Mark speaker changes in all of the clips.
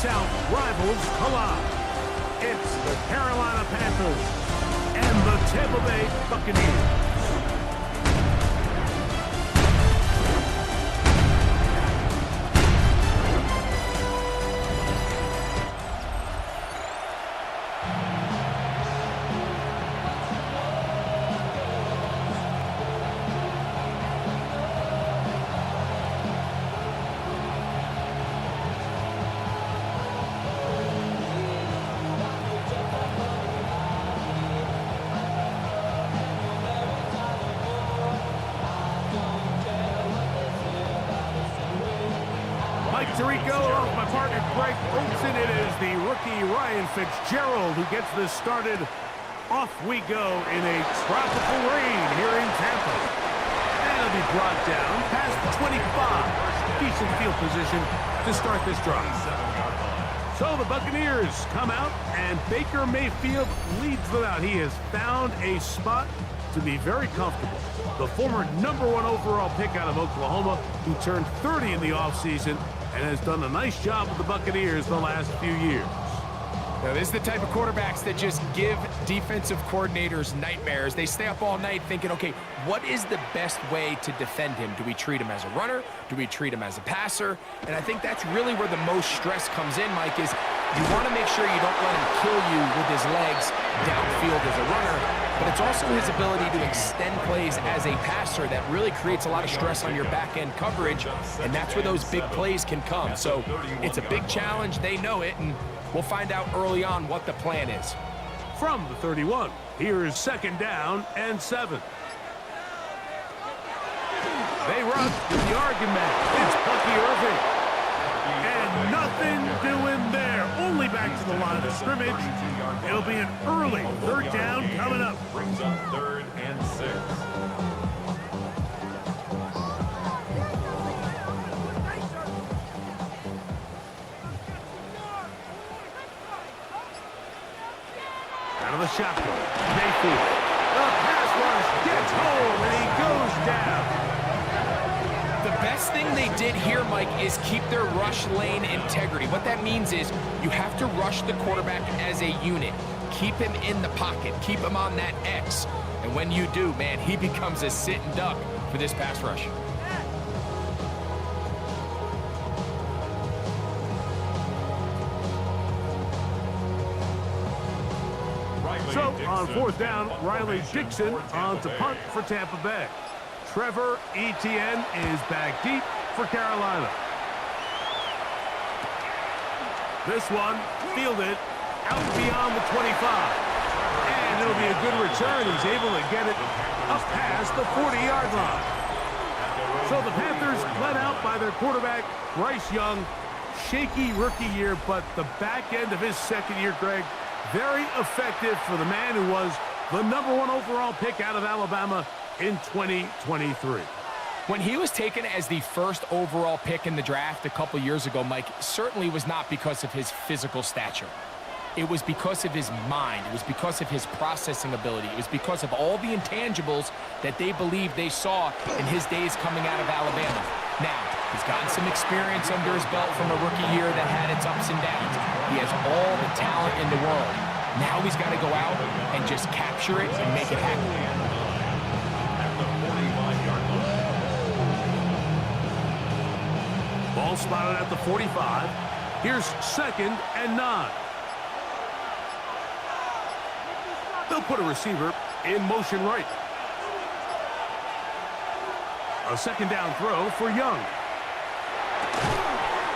Speaker 1: South rivals collide. It's the Carolina Panthers and the Tampa Bay Buccaneers. Tirico, along with my partner Greg Olsen. It is the rookie Ryan Fitzgerald who gets this started. Off we go in a tropical rain here in Tampa. And it'll be brought down past the 25. Decent field position to start this drive. So the Buccaneers come out, and Baker Mayfield leads them out. He has found a spot to be very comfortable. The former #1 overall pick out of Oklahoma, who turned 30 in the offseason, and has done a nice job with the Buccaneers the last few years.
Speaker 2: Now, this is the type of quarterbacks that just give defensive coordinators nightmares. They stay up all night thinking, okay, what is the best way to defend him? Do we treat him as a runner? Do we treat him as a passer? And I think that's really where the most stress comes in, Mike, is you want to make sure you don't let him kill you with his legs downfield as a runner, but it's also his ability to extend plays as a passer that really creates a lot of stress on your back-end coverage, and that's where those big plays can come. So it's a big challenge. They know it, and we'll find out early on what the plan is.
Speaker 1: From the 31, here is 2nd down and 7. They run with the argument. It's Bucky Irving. And nothing doing there. Only back to the line of scrimmage. It'll be an early 3rd down coming up.
Speaker 3: Brings up 3rd and 6.
Speaker 1: Out of the shotgun, Mayfield. The pass rush gets home, and he goes down.
Speaker 2: The best thing they did here, Mike, is keep their rush lane integrity. What that means is you have to rush the quarterback as a unit. Keep him in the pocket. Keep him on that X. And when you do, man, he becomes a sitting duck for this pass rush.
Speaker 1: So, on 4th down, Riley Dixon on to punt for Tampa Bay. Trevor Etienne is back deep for Carolina. This one fielded out beyond the 25. And it'll be a good return. He's able to get it up past the 40-yard line. So the Panthers led out by their quarterback, Bryce Young. Shaky rookie year, but the back end of his 2nd year, Greg, very effective for the man who was the #1 overall pick out of Alabama in 2023.
Speaker 2: When he was taken as the 1st overall pick in the draft a couple years ago, Mike, certainly was not because of his physical stature. It was because of his mind. It was because of his processing ability. It was because of all the intangibles that they believed they saw in his days coming out of Alabama. Now, he's gotten some experience under his belt from a rookie year that had its ups and downs. He has all the talent in the world. Now he's got to go out and just capture it and make it happen.
Speaker 1: Ball spotted at the 45. Here's 2nd and 9. They'll put a receiver in motion right. A 2nd down throw for Young.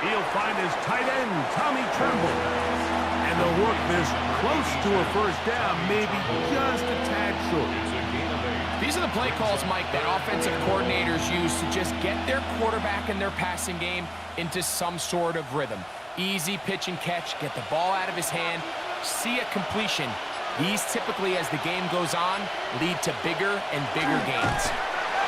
Speaker 1: He'll find his tight end, Tommy Tremble. And they'll work this close to a 1st down, maybe just a tad short.
Speaker 2: These are the play calls, Mike, that offensive coordinators use to just get their quarterback and their passing game into some sort of rhythm. Easy pitch and catch, get the ball out of his hand, see a completion. These typically, as the game goes on, lead to bigger and bigger gains.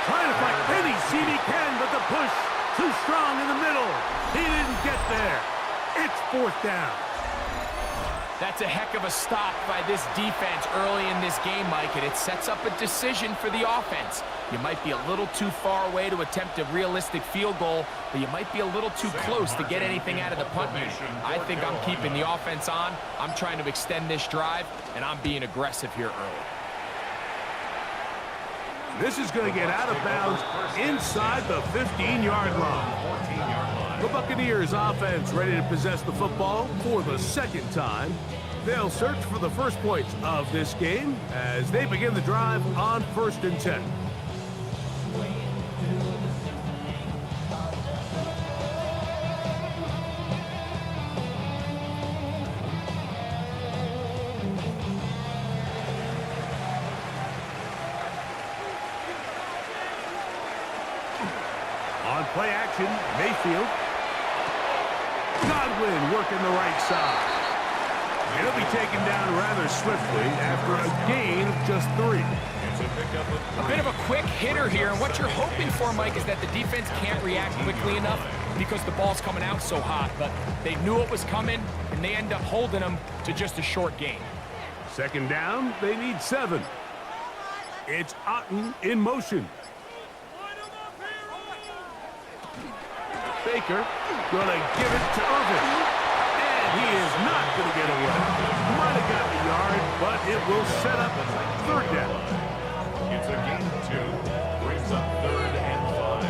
Speaker 1: Trying to find any seam he can, but the push too strong in the middle. He didn't get there. It's 4th down.
Speaker 2: That's a heck of a stop by this defense early in this game, Mike, and it sets up a decision for the offense. You might be a little too far away to attempt a realistic field goal, but you might be a little too close to get anything out of the punt unit. I think I'm keeping the offense on. I'm trying to extend this drive, and I'm being aggressive here early.
Speaker 1: This is going to get out of bounds inside the 15-yard line. The Buccaneers offense ready to possess the football for the second time. They'll search for the first points of this game as they begin the drive on 1st and 10. On play action, Mayfield. Godwin working the right side. He'll be taken down rather swiftly after a gain of just 3.
Speaker 2: A bit of a quick hitter here, and what you're hoping for, Mike, is that the defense can't react quickly enough because the ball's coming out so hot, but they knew it was coming, and they end up holding them to just a short gain.
Speaker 1: 2nd down, they need 7. It's Otten in motion. Baker gonna give it to Irvin. And he is not gonna get away. Might have got the yard, but it will set up 3rd down.
Speaker 3: It's a gain of 2. Brings up 3rd and 5.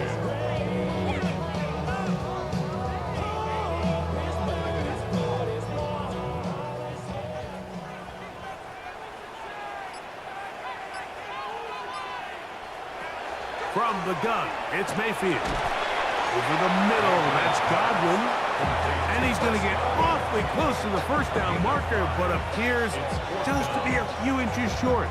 Speaker 1: From the gun, it's Mayfield. Over the middle, that's Godwin. And he's going to get awfully close to the 1st down marker, but appears just to be a few inches short.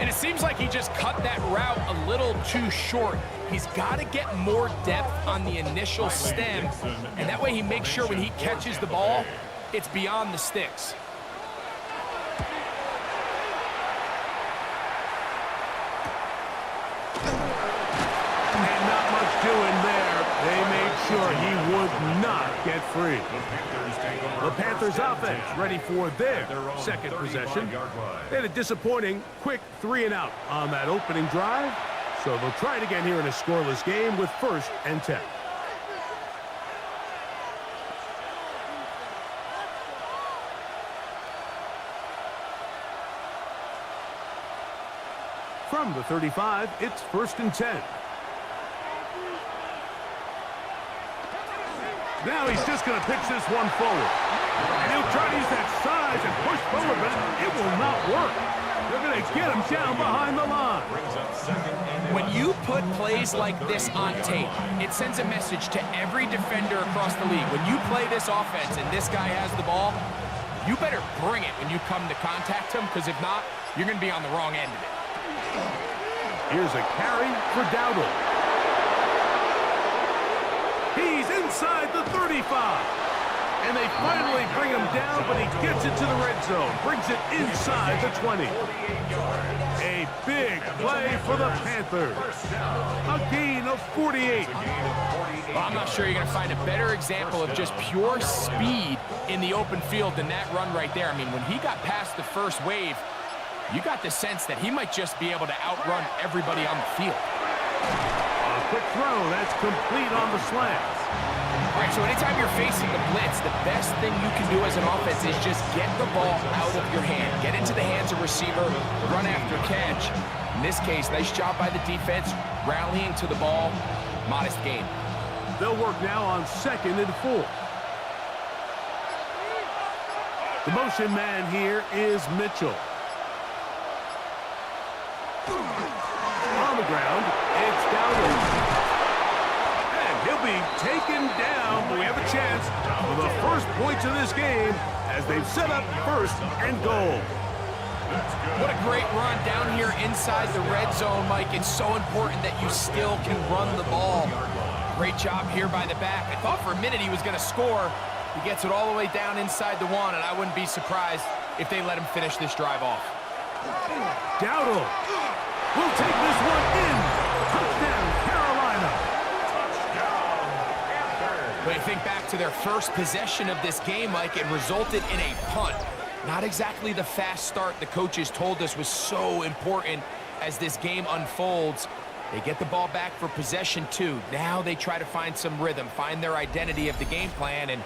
Speaker 2: And it seems like he just cut that route a little too short. He's got to get more depth on the initial stem, and that way he makes sure when he catches the ball, it's beyond the sticks.
Speaker 1: Doing there, they made sure he would not get free. The Panthers offense ready for their 2nd possession. They had a disappointing quick 3-and-out on that opening drive, so they'll try it again here in a scoreless game with 1st and 10. From the 35, it's 1st and 10. Now he's just going to pitch this one forward. And he'll try to use that size and push forward, but it will not work. They're going to get him down behind the line.
Speaker 2: When you put plays like this on tape, it sends a message to every defender across the league. When you play this offense and this guy has the ball, you better bring it when you come to contact him, because if not, you're going to be on the wrong end of it.
Speaker 1: Here's a carry for Dowdle. He's inside the 35. And they finally bring him down, but he gets it to the red zone. Brings it inside the 20. A big play for the Panthers. A gain of 48.
Speaker 2: Well, I'm not sure you're going to find a better example of just pure speed in the open field than that run right there. I mean, when he got past the first wave, you got the sense that he might just be able to outrun everybody on the field.
Speaker 1: A quick throw, that's complete on the slant.
Speaker 2: All right, so anytime you're facing the blitz, the best thing you can do as an offense is just get the ball out of your hand. Get into the hands of receiver, run after catch. In this case, nice job by the defense, rallying to the ball. Modest gain.
Speaker 1: They'll work now on 2nd and 4. The motion man here is Mitchell. On the ground, it's Dowdle. And he'll be taken down. We have a chance for the first points of this game as they've set up 1st and goal.
Speaker 2: What a great run down here inside the red zone, Mike. It's so important that you still can run the ball. Great job here by the back. I thought for a minute he was going to score. He gets it all the way down inside the 1, and I wouldn't be surprised if they let him finish this drive off.
Speaker 1: Dowdle will take this one in. Touchdown, Carolina.
Speaker 2: When you think back to their first possession of this game, Mike, it resulted in a punt. Not exactly the fast start the coaches told us was so important as this game unfolds. They get the ball back for possession 2. Now they try to find some rhythm, find their identity of the game plan, and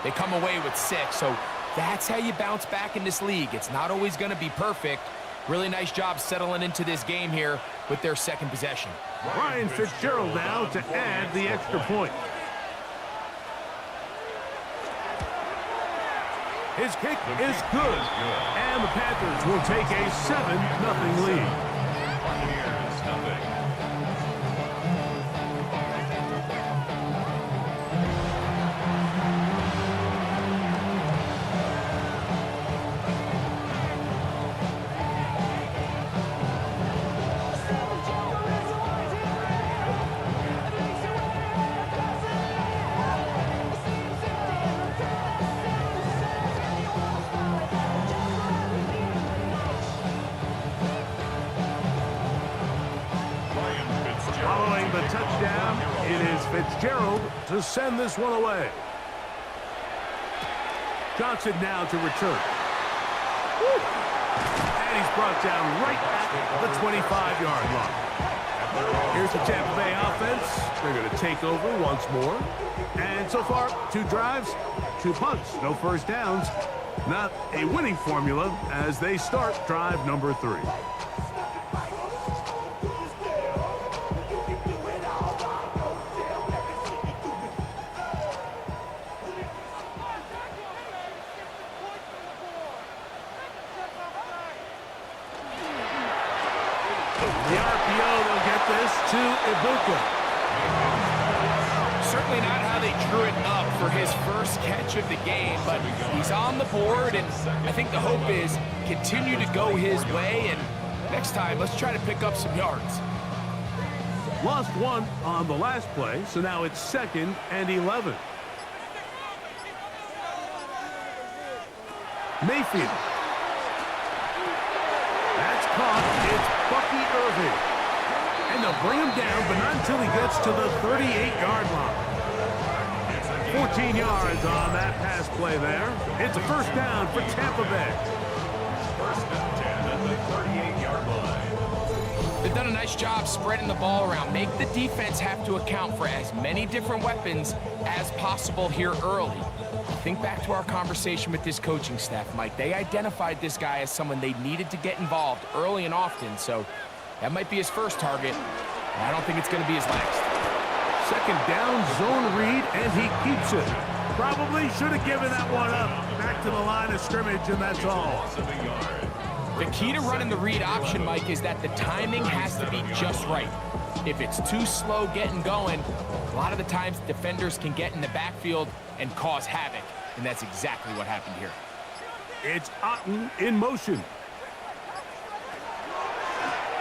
Speaker 2: they come away with 6. So that's how you bounce back in this league. It's not always going to be perfect. Really nice job settling into this game here with their second possession.
Speaker 1: Ryan Fitzgerald now to add the extra point. His kick is good. And the Panthers will take a 7-0 lead.
Speaker 3: Buccaneers, nothing.
Speaker 1: Following the touchdown, it is Fitzgerald to send this one away. Johnson now to return. Woo! And he's brought down right at the 25-yard line. Here's the Tampa Bay offense. They're going to take over once more. And so far, 2 drives, 2 punts, no first downs. Not a winning formula as they start drive number 3. The RPO will get this to Ibuka.
Speaker 2: Certainly not how they drew it up for his first catch of the game, but he's on the board, and I think the hope is continue to go his way, and next time, let's try to pick up some yards.
Speaker 1: Lost 1 on the last play, so now it's 2nd and 11. Mayfield. That's caught. It's Bucky Irving. And they'll bring him down, but not until he gets to the 38-yard line. 14 yards on that pass play there. It's a first down for Tampa Bay.
Speaker 3: First and 10 at the 38-yard line.
Speaker 2: They've done a nice job spreading the ball around. Make the defense have to account for as many different weapons as possible here early. Think back to our conversation with this coaching staff, Mike. They identified this guy as someone they needed to get involved early and often, so that might be his first target. I don't think it's going to be his last.
Speaker 1: Second down, zone read, and he keeps it. Probably should have given that one up. Back to the line of scrimmage, and that's all.
Speaker 2: The key to running the read option, Mike, is that the timing has to be just right. If it's too slow getting going, a lot of the times defenders can get in the backfield and cause havoc, and that's exactly what happened here.
Speaker 1: It's Otten in motion.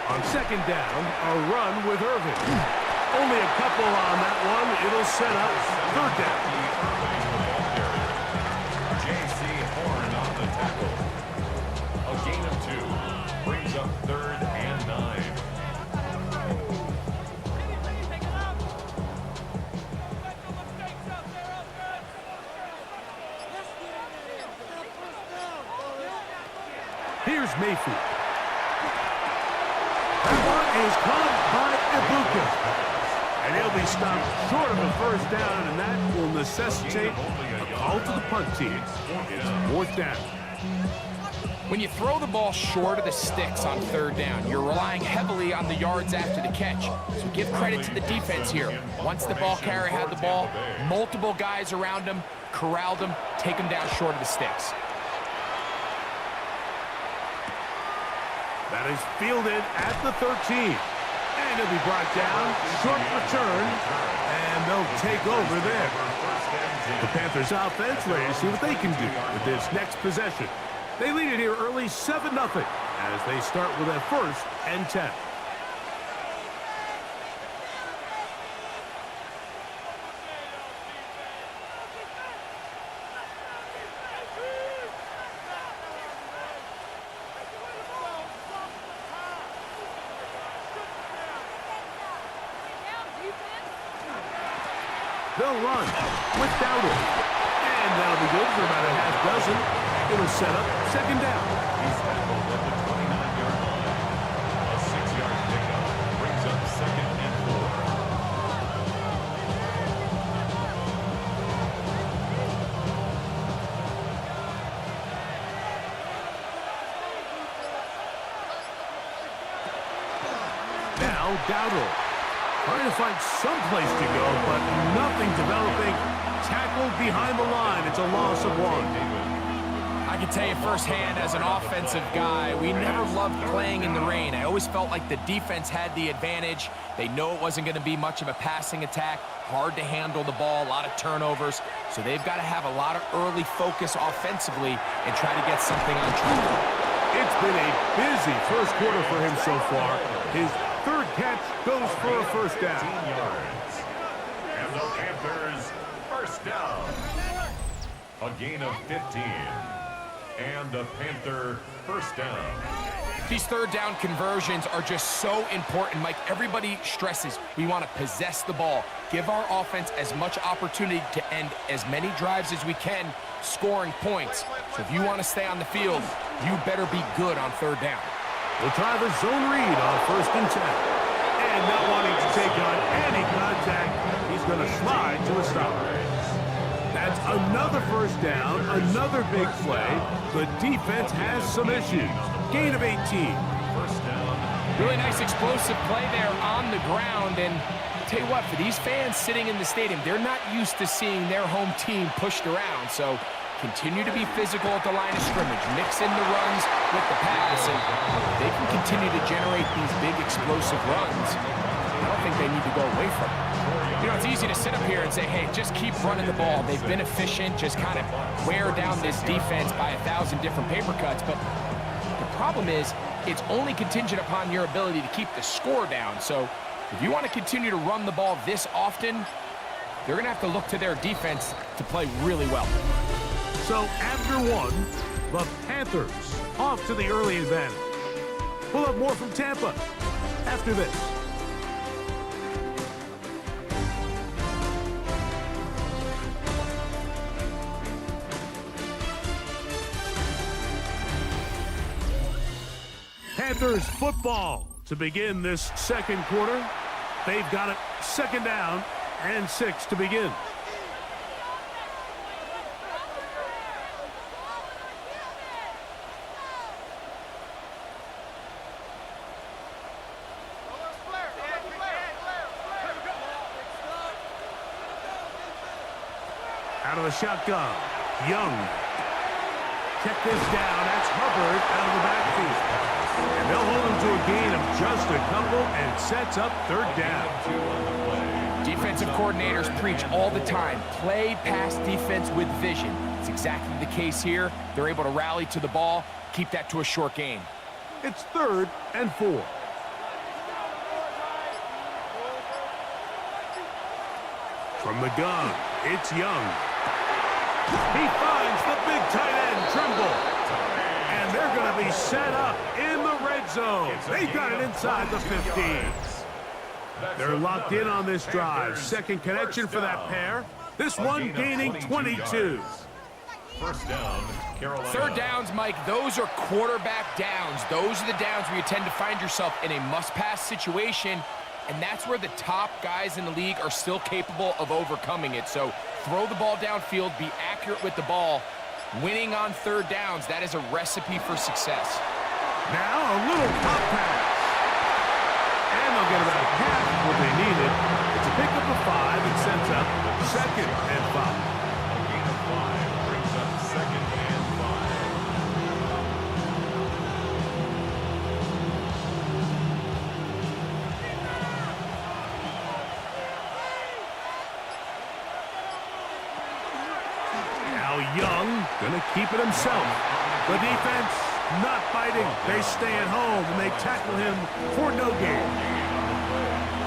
Speaker 1: On second down, a run with Irving. Only a couple on that one. It'll set up third down.
Speaker 3: J.C. Horn on the tackle. A gain of 2 brings up 3rd and 9.
Speaker 1: Here's Mayfield. That one is caught by Ibuka. And he'll be stopped short of a first down, and that will necessitate a call to the punt team. It's 4th down.
Speaker 2: When you throw the ball short of the sticks on 3rd down, you're relying heavily on the yards after the catch. So give credit to the defense here. Once the ball carrier had the ball, multiple guys around him, corralled him, take him down short of the sticks.
Speaker 1: That is fielded at the 13. And he'll be brought down. Short return. And they'll take over there. The Panthers offense ready to see what they can do with this next possession. They lead it here early 7-0 as they start with a 1st and 10. They'll run with Dowdle. And that'll be good for about a half dozen. It'll set up second down.
Speaker 3: He's tackled at the 29-yard line. A 6-yard pickup brings up second and 4.
Speaker 1: Now Dowdle trying to find some place to go, but nothing developing. Tackled behind the line. It's a loss of 1.
Speaker 2: I can tell you firsthand as an offensive guy, we never loved playing in the rain. I always felt like the defense had the advantage. They know it wasn't going to be much of a passing attack, hard to handle the ball, a lot of turnovers. So they've got to have a lot of early focus offensively and try to get something on track.
Speaker 1: It's been a busy first quarter for him so far. His third catch goes for a first down.
Speaker 3: 15 yards. And the Panthers first down. A gain of 15. And a Panther first down.
Speaker 2: These third down conversions are just so important, Mike. Everybody stresses we want to possess the ball, give our offense as much opportunity to end as many drives as we can, scoring points. So if you want to stay on the field, you better be good on third down.
Speaker 1: We'll try the zone read on first and 10. And not wanting to take on any contact, he's going to slide to a stop. That's another first down, another big play. The defense has some issues. Gain of 18.
Speaker 3: First down.
Speaker 2: Really nice explosive play there on the ground. And tell you what, for these fans sitting in the stadium, they're not used to seeing their home team pushed around. So continue to be physical at the line of scrimmage. Mix in the runs with the pass. And they can continue to generate these big explosive runs. I don't think they need to go away from it. You know, it's easy to sit up here and say, hey, just keep running the ball. They've been efficient, just kind of wear down this defense by 1,000 different paper cuts. But the problem is it's only contingent upon your ability to keep the score down. So if you want to continue to run the ball this often, they're going to have to look to their defense to play really well.
Speaker 1: So after 1, the Panthers off to the early advantage. We'll have more from Tampa after this. Panthers football to begin this second quarter. They've got it second down and 6 to begin. Out of the shotgun, Young. Check this down. That's Hubbard out of the backfield. And they'll hold him to a gain of just a couple and sets up third down.
Speaker 2: Defensive coordinators preach all the time, play pass defense with vision. It's exactly the case here. They're able to rally to the ball, keep that to a short gain.
Speaker 1: It's 3rd and 4. From the gun, it's Young. He finds the big tight end, Trimble. And they're going to be set up in the red zone. They've got it inside the 15. They're locked in on this drive. Second connection for that pair. This one gaining 22.
Speaker 3: First down, Carolina.
Speaker 2: Third downs, Mike, those are quarterback downs. Those are the downs where you tend to find yourself in a must-pass situation, and that's where the top guys in the league are still capable of overcoming it. So throw the ball downfield, be accurate with the ball. Winning on third downs, that is a recipe for success.
Speaker 1: Now a little pop pass. And they'll get about half what they needed. It's a pickup of 5 and sets up second and 5.
Speaker 3: A gain of 5 brings up second and 5.
Speaker 1: Now Young gonna keep it himself. The defense not biting. They stay at home and they tackle him for no gain.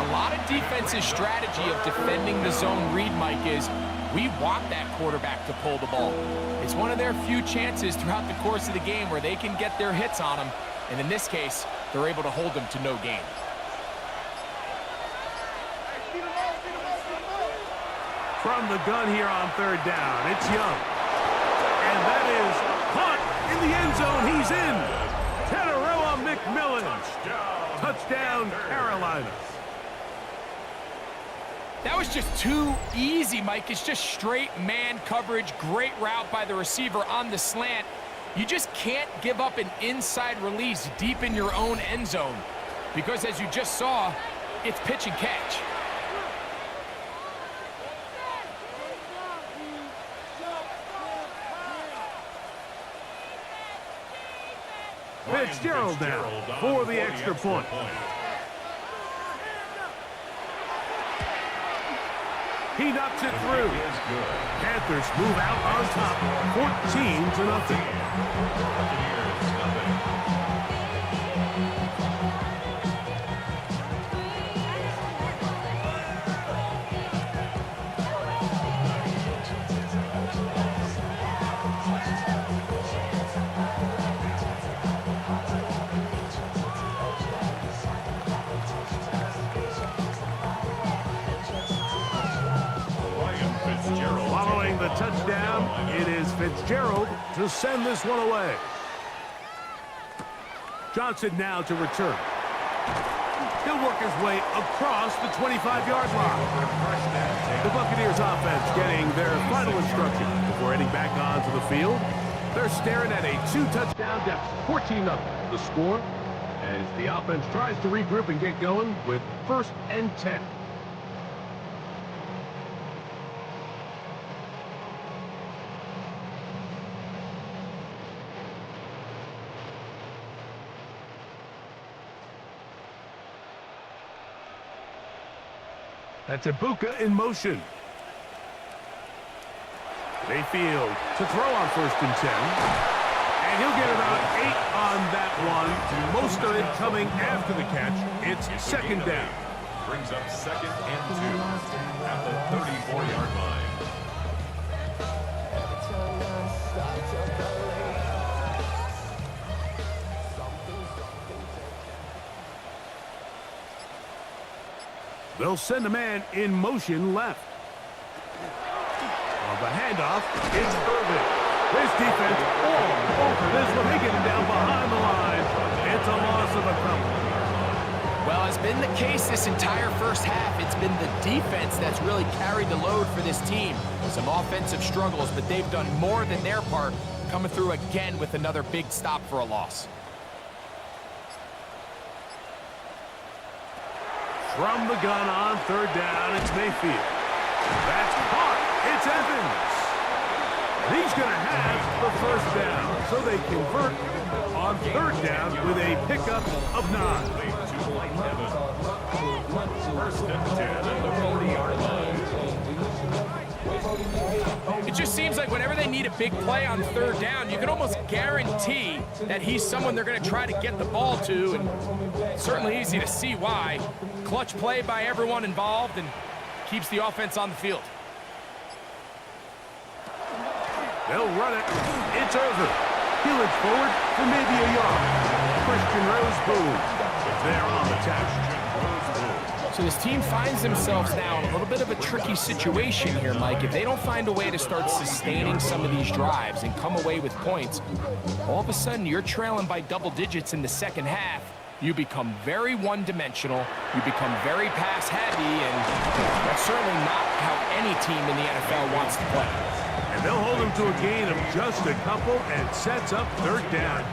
Speaker 2: A lot of defense's strategy of defending the zone read, Mike, is we want that quarterback to pull the ball. It's one of their few chances throughout the course of the game where they can get their hits on him. And in this case, they're able to hold him to no gain.
Speaker 1: From the gun here on third down, it's Young. And that is caught in the end zone. He's in. Teteroa McMillan. Touchdown, Carolina.
Speaker 2: That was just too easy, Mike. It's just straight man coverage. Great route by the receiver on the slant. You just can't give up an inside release deep in your own end zone because, as you just saw, it's pitch and catch.
Speaker 1: Fitzgerald now for the extra point. He knocks it through. Panthers move out on top, 14-0. Following the touchdown, it is Fitzgerald to send this one away. Johnson now to return. He'll work his way across the 25-yard line. The Buccaneers offense getting their final instruction before heading back onto the field. They're staring at a 2-touchdown deficit, 14-0. The score as the offense tries to regroup and get going with 1st and 10. That's Ibuka in motion. Mayfield to throw on 1st and 10. And he'll get about 8 on that one. Most of it coming after the catch. It's 2nd down.
Speaker 3: Brings up 2nd and 2 at the 34-yard line.
Speaker 1: They'll send a man in motion left. On the handoff, it's Irvin. His defense all over this one. They get him down behind the line. It's a loss of a couple.
Speaker 2: Well, it's been the case this entire first half. It's been the defense that's really carried the load for this team. Some offensive struggles, but they've done more than their part, coming through again with another big stop for a loss.
Speaker 1: From the gun on 3rd down, it's Mayfield. That's caught. It's Evans. He's going to have the 1st down, so they convert on 3rd down with a pickup of 9.
Speaker 3: 1st and 10 at the 40-yard line.
Speaker 2: It just seems like whenever they need a big play on 3rd down, you can almost guarantee that he's someone they're going to try to get the ball to, and it's certainly easy to see why. Clutch play by everyone involved and keeps the offense on the field.
Speaker 1: They'll run it. It's over. He'll forward for maybe a yard. Christian Rose Boone there on the tackle.
Speaker 2: So this team finds themselves now in a little bit of a tricky situation here, Mike. If they don't find a way to start sustaining some of these drives and come away with points, all of a sudden you're trailing by double digits in the 2nd half. You become very one-dimensional, you become very pass-heavy, and that's certainly not how any team in the NFL wants to play.
Speaker 1: And they'll hold him to a gain of just a couple and sets up 3rd down.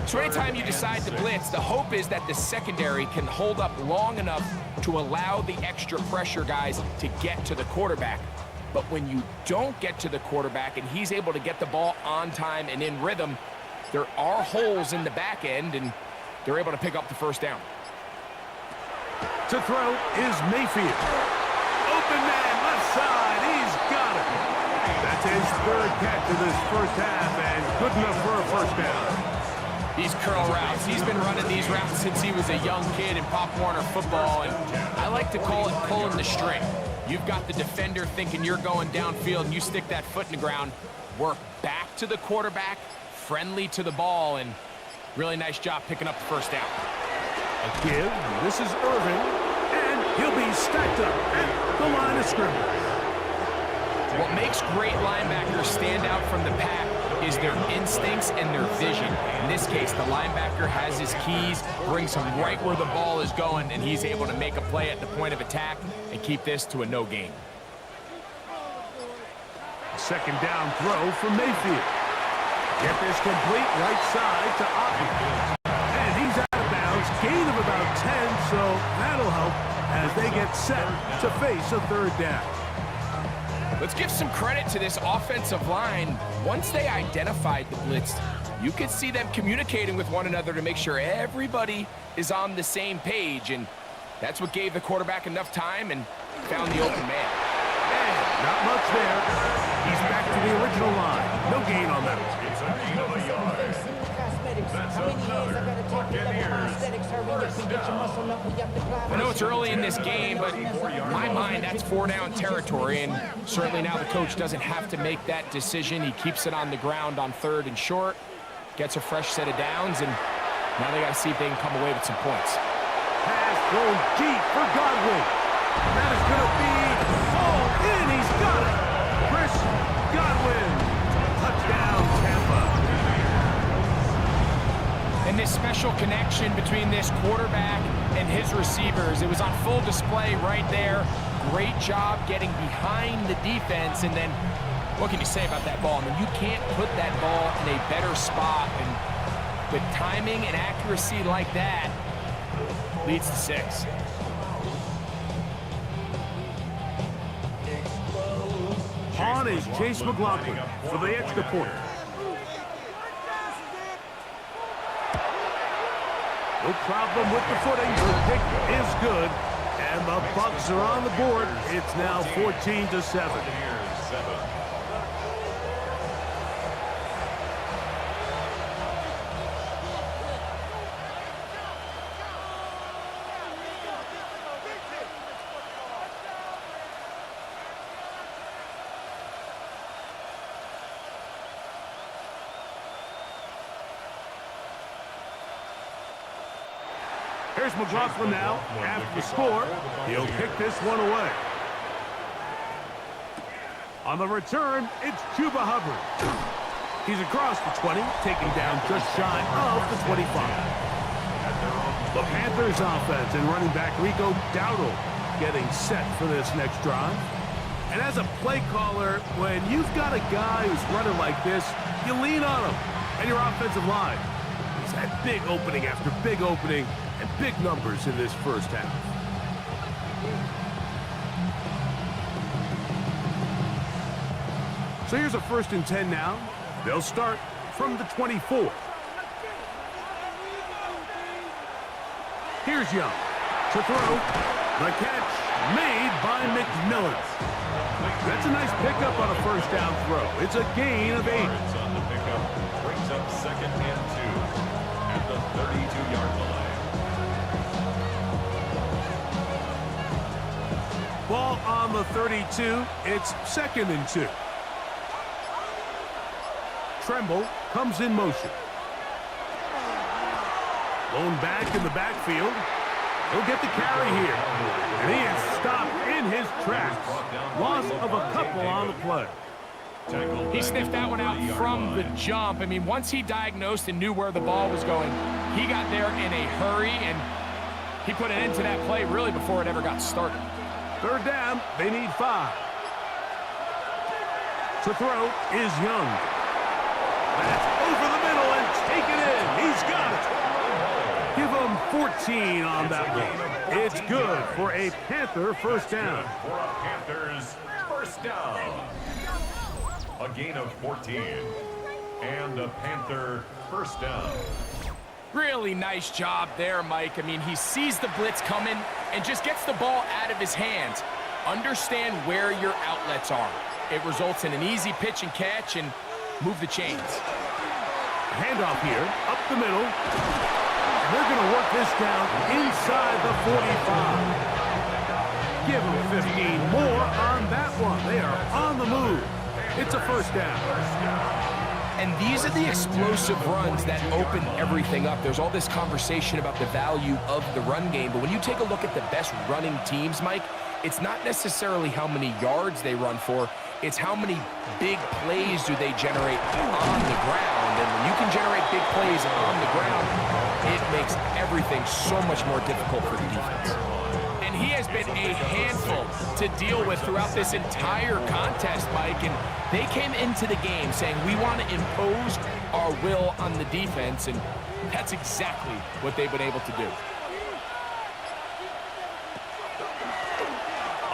Speaker 2: So anytime you decide to blitz, the hope is that the secondary can hold up long enough to allow the extra pressure guys to get to the quarterback. But when you don't get to the quarterback and he's able to get the ball on time and in rhythm, there are holes in the back end, and they're able to pick up the 1st down.
Speaker 1: To throw is Mayfield. Open man, left side. He's got it. That's his 3rd catch of this first half, and good enough for a 1st down.
Speaker 2: These curl routes, he's been running these routes since he was a young kid in Pop Warner football, and I like to call it pulling the string. You've got the defender thinking you're going downfield, and you stick that foot in the ground, work back to the quarterback, friendly to the ball, and really nice job picking up the 1st down.
Speaker 1: A give. This is Irvin, and he'll be stacked up at the line of scrimmage.
Speaker 2: What makes great linebackers stand out from the pack is their instincts and their vision. In this case, the linebacker has his keys, brings him right where the ball is going, and he's able to make a play at the point of attack and keep this to a no gain.
Speaker 1: Second down throw from Mayfield. Get this complete right side to Otten. And he's out of bounds, gain of about 10, so that'll help as they get set to face a third down.
Speaker 2: Let's give some credit to this offensive line. Once they identified the blitz, you could see them communicating with one another to make sure everybody is on the same page, and that's what gave the quarterback enough time and found the open man.
Speaker 1: And not much there. He's back to the original line. No gain on that one.
Speaker 3: It's a gain of a yard. That's another Buccaneers first down.
Speaker 2: I know it's early in this game, but in my mind, that's 4-down territory, and certainly now the coach doesn't have to make that decision. He keeps it on the ground on 3rd and short, gets a fresh set of downs, and now they got to see if they can come away with some points.
Speaker 1: Pass thrown deep for Godwin. That is going to be all in. He's got it. Chris Godwin. Touchdown, Tampa.
Speaker 2: And this special connection between this quarterback and his receivers, it was on full display right there. Great job getting behind the defense, and then what can you say about that ball? I mean, you can't put that ball in a better spot, and with timing and accuracy like that, leads to 6.
Speaker 1: On is Chase McLaughlin for the extra point. No problem with the footing. The kick is good. And the Bucs are on the board. It's now 14-7. Here's McLaughlin now. After the score, he'll kick this one away. On the return, it's Chuba Hubbard. He's across the 20, taking down just shy of the 25. The Panthers offense and running back Rico Dowdle getting set for this next drive. And as a play caller, when you've got a guy who's running like this, you lean on him and your offensive line. He's had big opening after big opening and big numbers in this first half. So here's a 1st and 10 now. They'll start from the 24. Here's Young to throw. The catch made by McMillan. That's a nice pickup on a 1st down throw. It's a gain of 8.
Speaker 3: On the pickup brings up 2nd and 2 at the 32-yard line.
Speaker 1: Ball on the 32. It's 2nd and 2. Tremble comes in motion. Blown back in the backfield. He'll get the carry here. And he is stopped in his tracks. Loss of a couple on the play.
Speaker 2: He sniffed that one out from the jump. I mean, once he diagnosed and knew where the ball was going, he got there in a hurry, and he put an end to that play really before it ever got started.
Speaker 1: 3rd down, they need 5. To throw is Young. That's over the middle and taken in. He's got it. Give him 14 on that one. It's good for a Panther 1st down.
Speaker 3: For a Panthers 1st down. A gain of 14. And a Panther 1st down.
Speaker 2: Really nice job there, Mike. I mean, he sees the blitz coming and just gets the ball out of his hands. Understand where your outlets are. It results in an easy pitch and catch and move the chains.
Speaker 1: Handoff here, up the middle. And they're going to work this down inside the 45. Give them 15 more on that one. They are on the move. It's a 1st down.
Speaker 2: And these are the explosive runs that open everything up. There's all this conversation about the value of the run game, but when you take a look at the best running teams, Mike, it's not necessarily how many yards they run for. It's how many big plays do they generate on the ground. And when you can generate big plays on the ground, it makes everything so much more difficult for the defense. And he has been a handful to deal with throughout this entire contest, Mike. And they came into the game saying, we want to impose our will on the defense, and that's exactly what they've been able to do.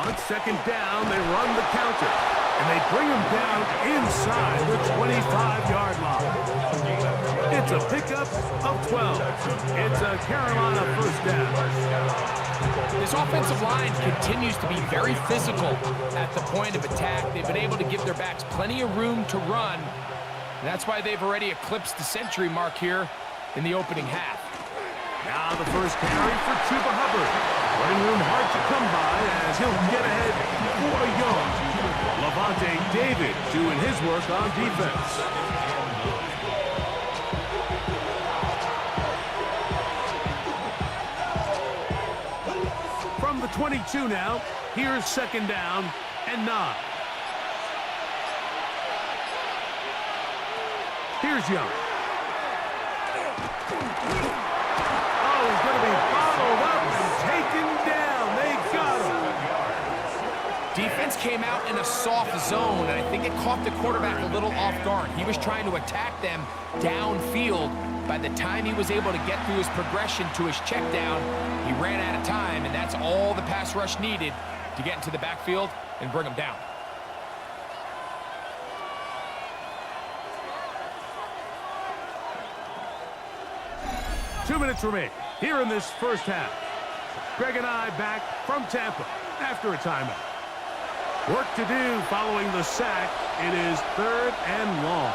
Speaker 1: On second down, they run the counter, and they bring him down inside the 25-yard line. It's a pickup of 12. It's a Carolina first down.
Speaker 2: This offensive line continues to be very physical at the point of attack. They've been able to give their backs plenty of room to run. And that's why they've already eclipsed the century mark here in the opening half.
Speaker 1: Now the first carry for Chuba Hubbard. Running room hard to come by as he'll get ahead for a yard. Levante David doing his work on defense. From the 22 now, here's second down and 9. Here's Young. Oh, he's going to be bottled up and taken down. They got him.
Speaker 2: Defense came out in a soft zone, and I think it caught the quarterback a little off guard. He was trying to attack them downfield. By the time he was able to get through his progression to his check down, he ran out of time, and that's all the pass rush needed to get into the backfield and bring him down.
Speaker 1: Two minutes remain here in this first half. Greg and I back from Tampa after a timeout. Work to do following the sack. It is 3rd and long.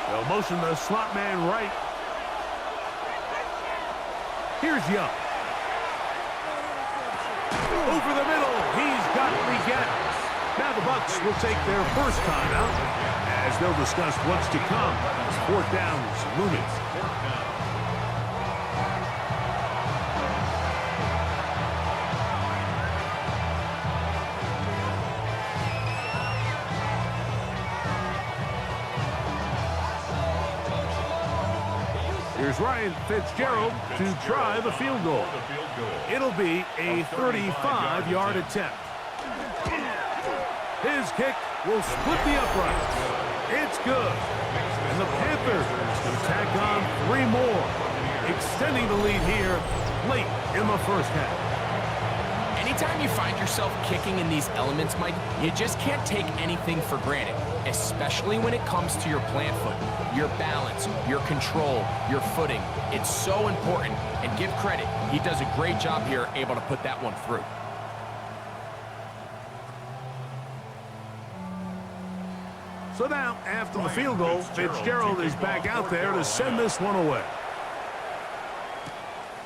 Speaker 1: They'll motion the slot man right. Here's Young. Over the middle. He's got the gap. Now the Bucs will take their first timeout as they'll discuss what's to come. Fourth down is looming. Here's Ryan Fitzgerald to try the field goal. It'll be a 35-yard attempt. His kick will split the uprights. It's good. And the Panthers can tack on 3 more, extending the lead here late in the first half.
Speaker 2: Anytime you find yourself kicking in these elements, Mike, you just can't take anything for granted, especially when it comes to your plant foot, your balance, your control, your footing. It's so important, and give credit. He does a great job here, able to put that one through.
Speaker 1: So now, after the field goal, Fitzgerald is back out there to send this one away.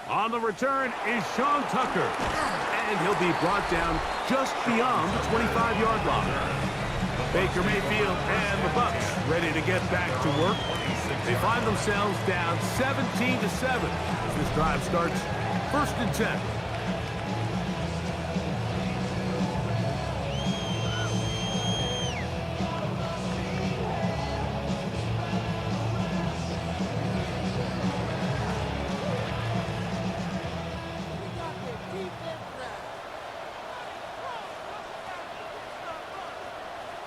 Speaker 1: On the return is Sean Tucker, and he'll be brought down just beyond the 25-yard line. Baker Mayfield and the Bucs ready to get back to work. They find themselves down 17-7 as this drive starts 1st and 10.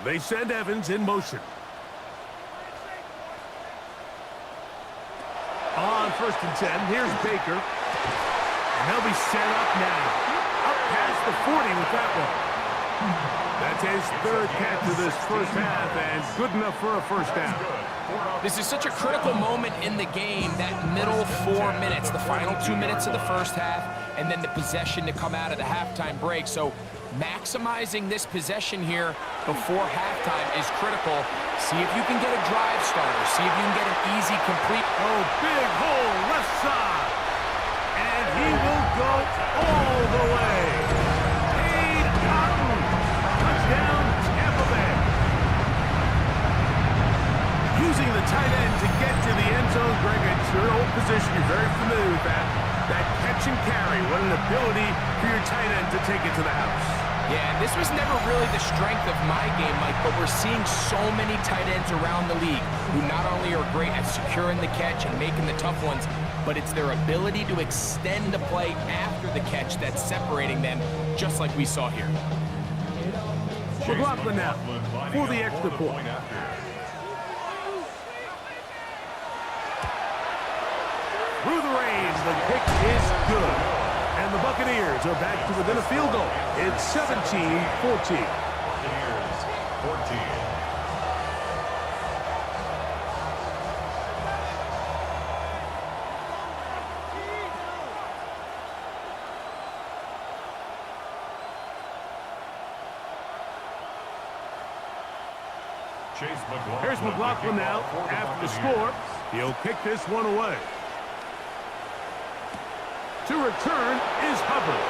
Speaker 1: They send Evans in motion. On 1st and 10, here's Baker. And they'll be set up now. Up past the 40 with that one. That's his 3rd catch of this first half, and good enough for a first down.
Speaker 2: This is such a critical moment in the game, that middle 4 minutes, the final 2 minutes of the first half, and then the possession to come out of the halftime break. So maximizing this possession here before halftime is critical. See if you can get a drive starter. See if you can get an easy complete.
Speaker 1: Oh, big hole left side. And he will go all the way. Cade Otton. Touchdown, Tampa Bay. Using the tight end to get to the end zone, Greg, it's your old position. You're very familiar with that. That catch and carry. What an ability for your tight end to take it to the house.
Speaker 2: Yeah, this was never really the strength of my game, Mike, but we're seeing so many tight ends around the league who not only are great at securing the catch and making the tough ones, but it's their ability to extend the play after the catch that's separating them, just like we saw here.
Speaker 1: McLaughlin now for the extra point. Through the range, the kick is good. And the Buccaneers are back to within a field goal. It's 17-14.
Speaker 3: Buccaneers 14.
Speaker 1: Here's McLaughlin now after the score. He'll kick this one away. To return is Hubbard.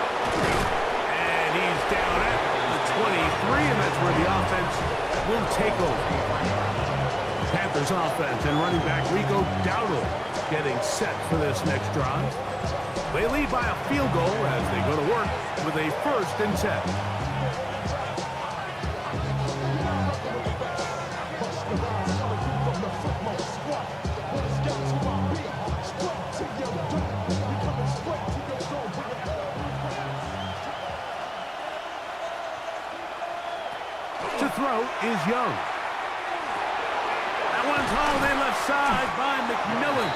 Speaker 1: And he's down at the 23, and that's where the offense will take over. Panthers offense and running back Rico Dowdle getting set for this next drive. They lead by a field goal as they go to work with a 1st and 10. To throw is Young. That one's hauled in left side by McMillan.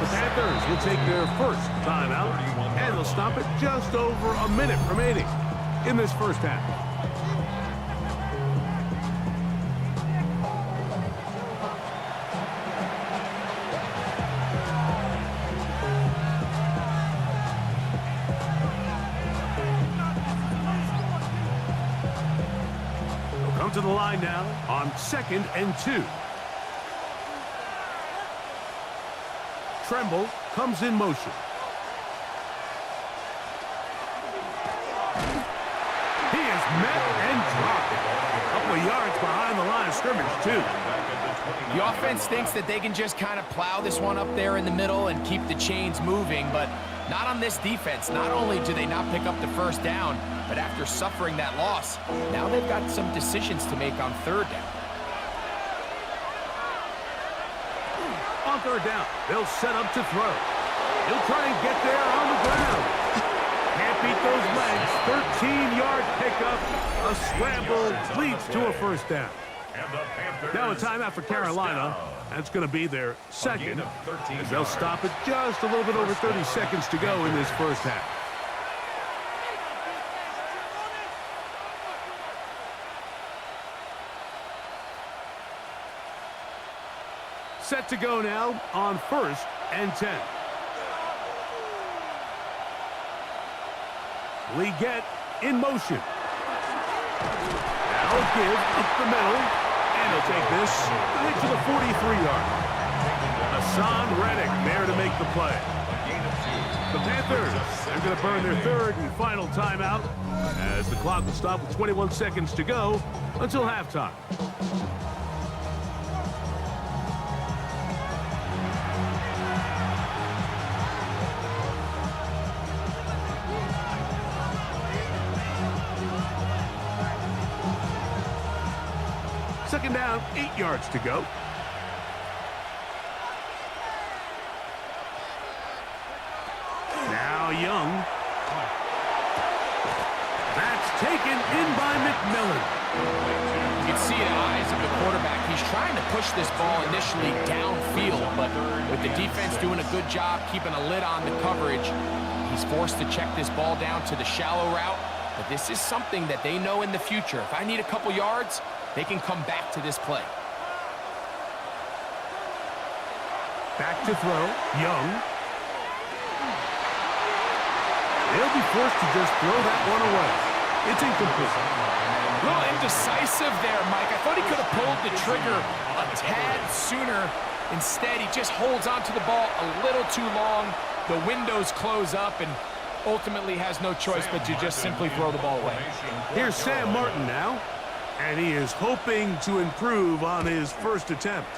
Speaker 1: The Panthers will take their first timeout, and they'll stop it just over a minute remaining in this first half. To the line now on 2nd and 2. Tremble comes in motion. He is met and dropped. A couple of yards behind the line of scrimmage, too.
Speaker 2: The offense thinks that they can just kind of plow this one up there in the middle and keep the chains moving, but not on this defense. Not only do they not pick up the first down, but after suffering that loss, now they've got some decisions to make on 3rd down.
Speaker 1: On 3rd down, they'll set up to throw. He'll try and get there on the ground. Can't beat those legs. 13-yard pickup. A scramble leads to a 1st down. Now a timeout for Carolina. That's going to be their 2nd. As they'll stop it just a little bit over 30 seconds to go in this first half. Set to go now on 1st and 10. Leggett in motion. Now a give up the middle. And he'll take this right to the 43-yard. Hassan Reddick there to make the play. The Panthers are going to burn their 3rd and final timeout as the clock will stop with 21 seconds to go until halftime. Second down, 8 yards to go. Now Young. That's taken in by McMillan.
Speaker 2: You can see in the eyes of the quarterback, he's trying to push this ball initially downfield, but with the defense doing a good job keeping a lid on the coverage, he's forced to check this ball down to the shallow route. But this is something that they know in the future. If I need a couple yards, they can come back to this play.
Speaker 1: Back to throw, Young. They'll be forced to just throw that one away. It's incomplete.
Speaker 2: A little indecisive there, Mike. I thought he could have pulled the trigger a tad sooner. Instead, he just holds onto the ball a little too long. The windows close up and ultimately has no choice but to just simply throw the ball away.
Speaker 1: Here's Sam Martin now. And he is hoping to improve on his first attempt.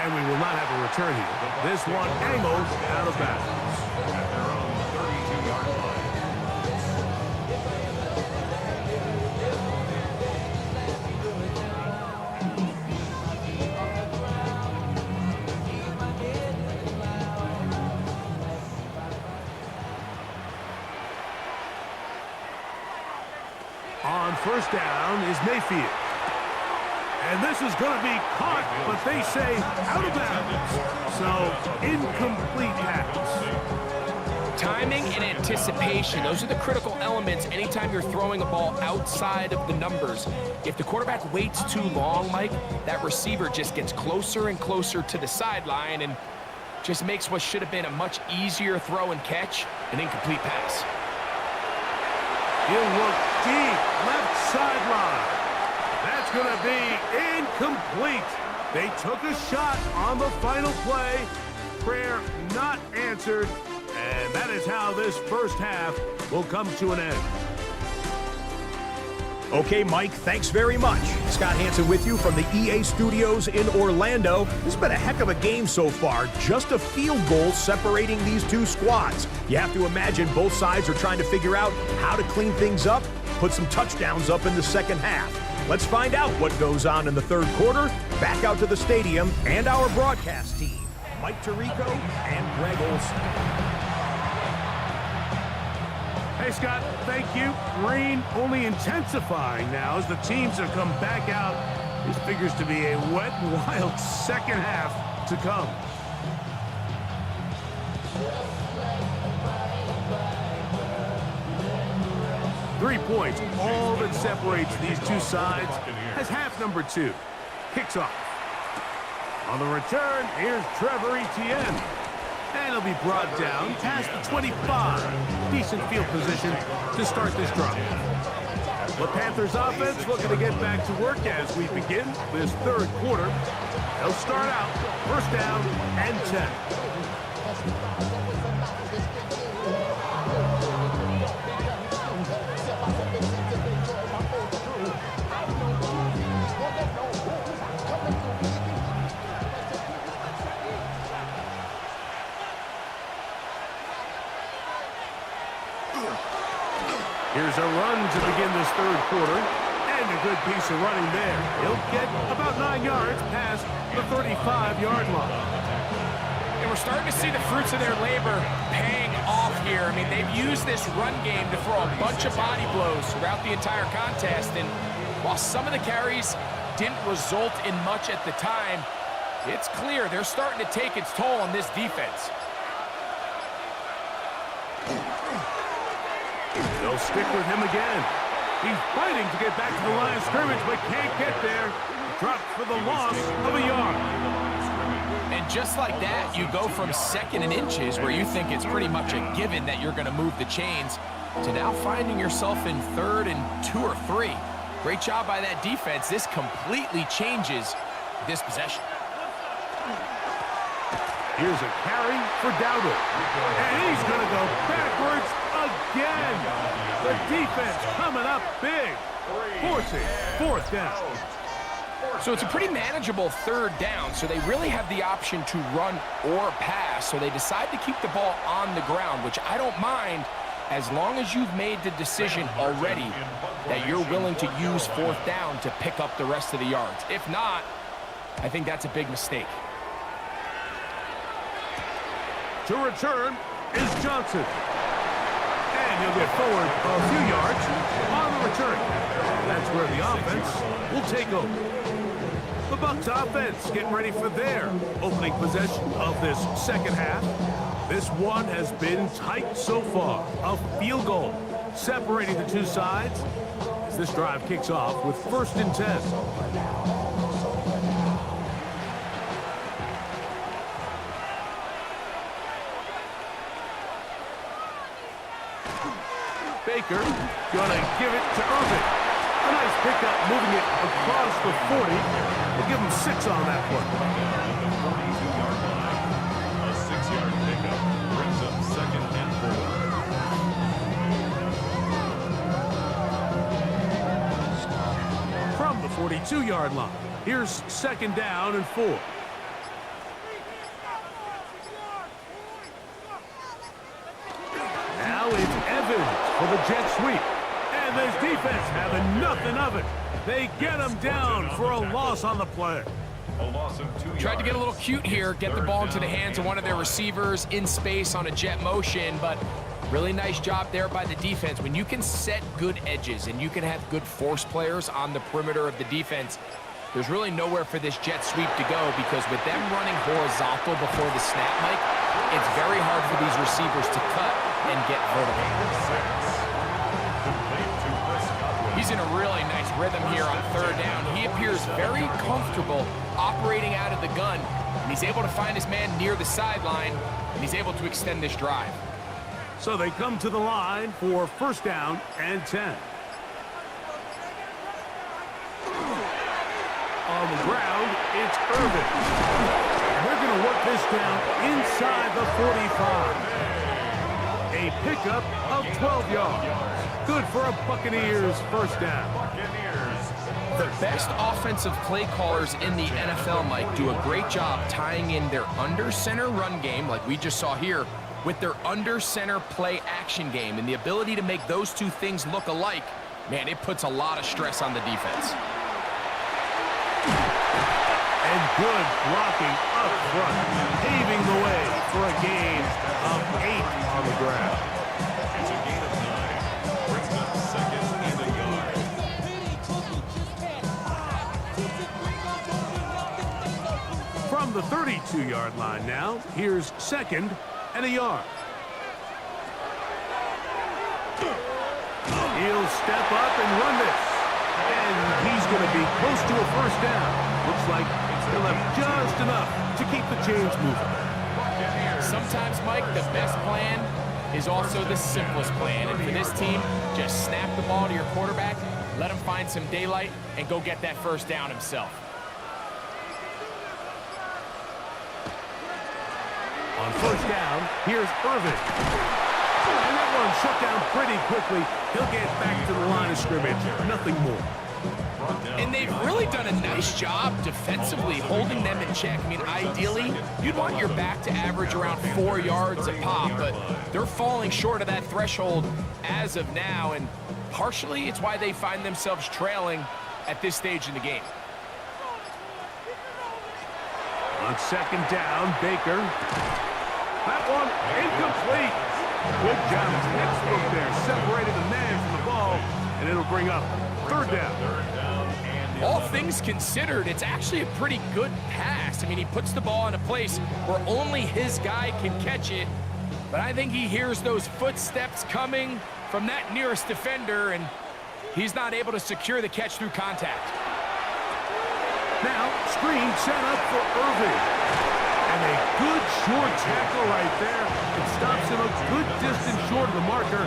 Speaker 1: And we will not have a return here. This one angled out of bounds.
Speaker 3: At their own 32-yard line.
Speaker 1: On first down is Mayfield. And this is going to be caught, but they say out of bounds. So, incomplete pass.
Speaker 2: Timing and anticipation, those are the critical elements anytime you're throwing a ball outside of the numbers. If the quarterback waits too long, Mike, that receiver just gets closer and closer to the sideline and just makes what should have been a much easier throw and catch an incomplete pass.
Speaker 1: He'll look deep, left sideline. That's going to be incomplete. They took a shot on the final play. Prayer not answered. And that is how this first half will come to an end.
Speaker 4: Okay, Mike, thanks very much. Scott Hansen with you from the EA Studios in Orlando. This has been a heck of a game so far. Just a field goal separating these two squads. You have to imagine both sides are trying to figure out how to clean things up, put some touchdowns up in the second half. Let's find out what goes on in the third quarter. Back out to the stadium and our broadcast team, Mike Tirico and Greg Olson.
Speaker 1: Hey, Scott, thank you. Rain only intensifying now as the teams have come back out. This figures to be a wet and wild second half to come. Three points, all that separates these two sides, as half number two kicks off. On the return, here's Trevor Etienne. And he'll be brought down past the 25. Decent field position to start this drive. The Panthers offense looking to get back to work as we begin this third quarter. They'll start out first down and 10. Here's a run to begin this third quarter, and a good piece of running there. He'll get about 9 yards past the 35-yard line.
Speaker 2: And we're starting to see the fruits of their labor paying off here. I mean, they've used this run game to throw a bunch of body blows throughout the entire contest, and while some of the carries didn't result in much at the time, it's clear they're starting to take its toll on this defense.
Speaker 1: They'll stick with him again. He's fighting to get back to the line of scrimmage, but can't get there. Dropped for the loss of a yard.
Speaker 2: And just like that, you go from second and inches, where you think it's pretty much a given that you're going to move the chains, to now finding yourself in third and 2 or 3. Great job by that defense. This completely changes this possession.
Speaker 1: Here's a carry for Dowdle. And he's going to go backwards again. The defense coming up big, forcing fourth down.
Speaker 2: So it's a pretty manageable third down, so they really have the option to run or pass, so they decide to keep the ball on the ground, which I don't mind as long as you've made the decision already that you're willing to use fourth down to pick up the rest of the yards. If not, I think that's a big mistake.
Speaker 1: To return is Johnson. And he'll get forward a few yards on the return. That's where the offense will take over. The Bucs offense getting ready for their opening possession of this second half. This one has been tight so far. A field goal separating the two sides as this drive kicks off with first and 10. Baker gonna give it to Irvin. A nice pickup, moving it across the 40. We'll give him 6 on that one.
Speaker 3: The 42-yard line. A 6-yard pickup brings up second and 4.
Speaker 1: From the 42-yard line, here's second down and 4. Now it's Evans for the jet sweep. And this defense having nothing of it. They get him down for a loss on the play.
Speaker 3: A loss of 2 yards.
Speaker 2: Tried to get a little cute here, get the ball into the hands of one of their receivers in space on a jet motion, but really nice job there by the defense. When you can set good edges and you can have good force players on the perimeter of the defense, there's really nowhere for this jet sweep to go, because with them running horizontal before the snap, Mike, it's very hard for these receivers to cut and get vertical. He's in a really nice rhythm here on third down. He appears very comfortable operating out of the gun, and he's able to find his man near the sideline, and he's able to extend this drive.
Speaker 1: So they come to the line for first down and 10. On the ground, it's Irvin. And they're going to work this down inside the 45. A pickup of 12 yards. Good for a Buccaneers first down.
Speaker 2: The best offensive play callers in the NFL, Mike, do a great job tying in their under-center run game, like we just saw here, with their under-center play action game. And the ability to make those two things look alike, man, it puts a lot of stress on the defense.
Speaker 1: And good blocking up front, paving the way for a gain of 8 on the ground.
Speaker 3: It's a gain of 9. Brings up second and a yard.
Speaker 1: From the 32-yard line now, here's second and a yard. He'll step up and run this. And he's going to be close to a first down. Looks like he'll have just enough to keep the chains moving.
Speaker 2: Sometimes, Mike, the best plan is also the simplest plan. And for this team, just snap the ball to your quarterback, let him find some daylight, and go get that first down himself.
Speaker 1: On first down, here's Irvin. And that one shut down pretty quickly. He'll get back to the line of scrimmage. Nothing more.
Speaker 2: And they've really done a nice job defensively holding them in check. I mean, ideally, you'd want your back to average around 4 yards a pop, but they're falling short of that threshold as of now, and partially it's why they find themselves trailing at this stage in the game.
Speaker 1: On second down, Baker. That one incomplete. Good job. Textbook there. Separated the man from the ball, and it'll bring up third down.
Speaker 2: All things considered, it's actually a pretty good pass. I mean, he puts the ball in a place where only his guy can catch it, but I think he hears those footsteps coming from that nearest defender, and he's not able to secure the catch through contact.
Speaker 1: Now, screen set up for Irving. And a good short tackle right there. It stops him a good distance short of the marker.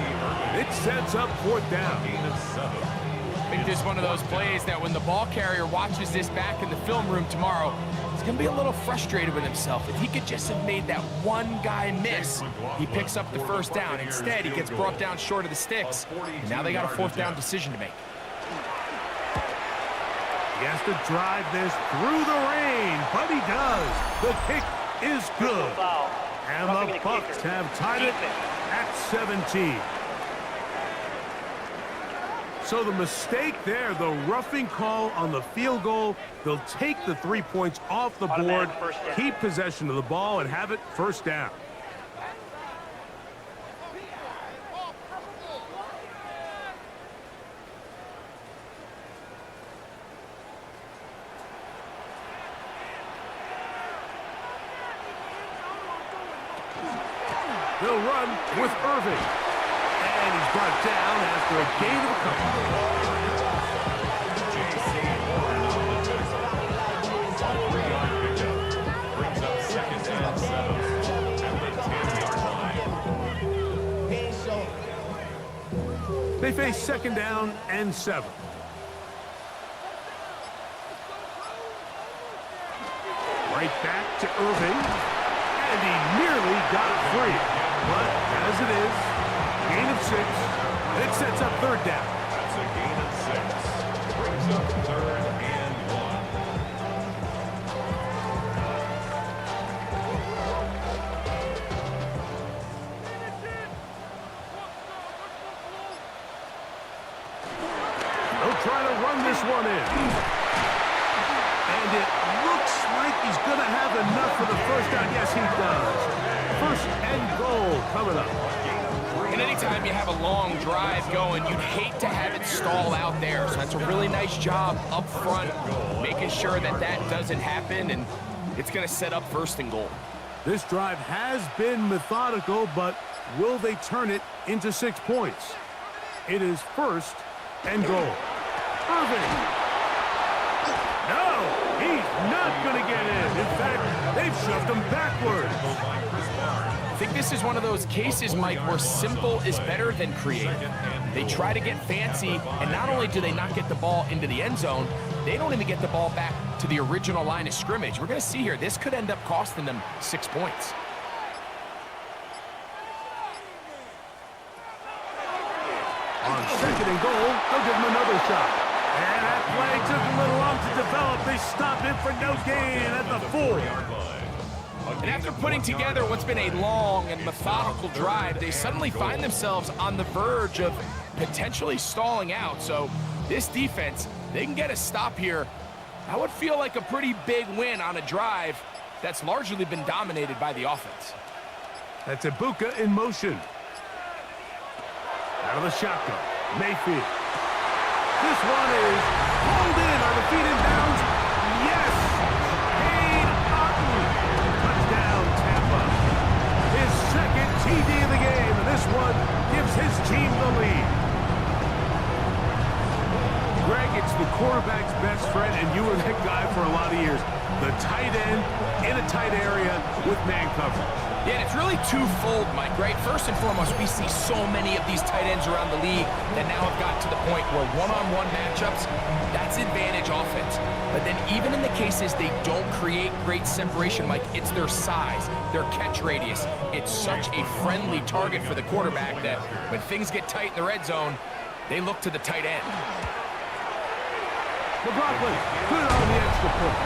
Speaker 1: It sets up fourth down.
Speaker 2: I think this is one of those plays that when the ball carrier watches this back in the film room tomorrow, he's going to be a little frustrated with himself. If he could just have made that one guy miss, he picks up the first down. Instead, he gets brought down short of the sticks. And now they got a fourth down decision to make.
Speaker 1: He has to drive this through the rain, but he does. The kick is good. And the Bucs have tied it at 17. So the mistake there, the roughing call on the field goal, they'll take the 3 points off the board, keep possession of the ball, and have it first down. They'll run with Irving. And he's brought down after a gain of a couple.
Speaker 3: Brings up second and 7 at the 10-yard line.
Speaker 1: They face second down and 7. Right back to Irving. And he nearly got free. But as it is, gain of 6. It sets up third down.
Speaker 3: That's a gain of 6. Brings up third and 1.
Speaker 1: try to run this one in. And it looks like he's going to have enough for the first down. Yes, he does. First and goal coming up.
Speaker 2: And anytime you have a long drive going, you'd hate to have it stall out there. So that's a really nice job up front, making sure that that doesn't happen, and it's going to set up first and goal.
Speaker 1: This drive has been methodical, but will they turn it into 6 points? It is first and goal. Irving. No, he's not going to get in. In fact, they've shoved him backwards.
Speaker 2: I think this is one of those cases, Mike, where simple is better than creative. They try to get fancy, and not only do they not get the ball into the end zone, they don't even get the ball back to the original line of scrimmage. We're going to see here, this could end up costing them 6 points.
Speaker 1: On second and goal, they'll give him another shot. And that play took a little long to develop. They stopped it for no gain at the 4-yard line.
Speaker 2: And after putting together what's been a long and methodical drive, they suddenly find themselves on the verge of potentially stalling out. So this defense, they can get a stop here. That would feel like a pretty big win on a drive that's largely been dominated by the offense.
Speaker 1: That's Ibuka in motion. Out of the shotgun, Mayfield. This one is pulled in. Are the feet in bounds? Yes! Cade Otton. Touchdown, Tampa. His second TD of the game, and this one gives his team the lead. Greg, it's the quarterback's best friend, and you were that guy for a lot of years. The tight end in a tight area with man coverage.
Speaker 2: Yeah, and it's really twofold, Mike, right? First and foremost, we see so many of these tight ends around the league that now have got to the point where one-on-one matchups, that's advantage offense. But then even in the cases they don't create great separation, Mike, it's their size, their catch radius. It's such a friendly target for the quarterback that when things get tight in the red zone, they look to the tight end.
Speaker 1: McLaughlin, good on the extra point.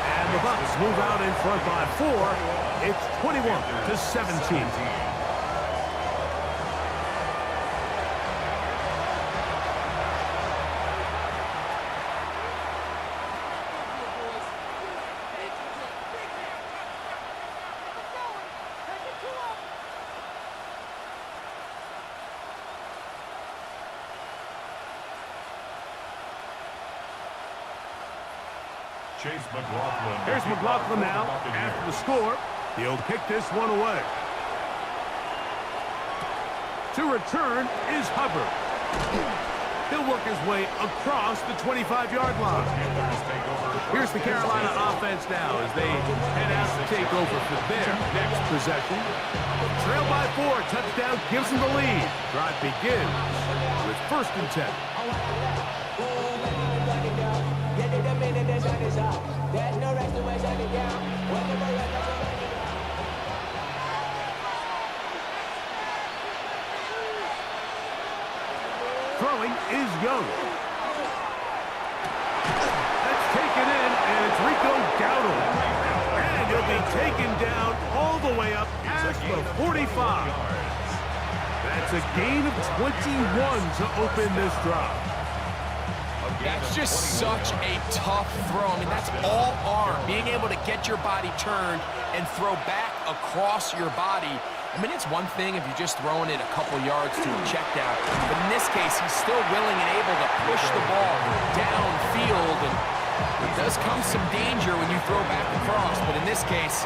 Speaker 1: And the Bucs move out in front by 4. It's 21-17.
Speaker 3: Chase McLaughlin.
Speaker 1: Here's McLaughlin now after the score. He'll kick this one away. To return is Hubbard. He'll work his way across the 25-yard line. Here's the Carolina offense now as they head out to take over for their next possession. Trail by 4, touchdown gives them the lead. Drive begins with first and 10. Throwing is Young. That's taken in, and it's Rico Dowdle. And he'll be taken down all the way up past the 45. That's a gain of 21 to open this drive.
Speaker 2: That's just such a tough throw. I mean, that's all arm. Being able to get your body turned and throw back across your body. I mean, it's one thing if you're just throwing it a couple yards to a check down. But in this case, he's still willing and able to push the ball downfield. And it does come some danger when you throw back across. But in this case,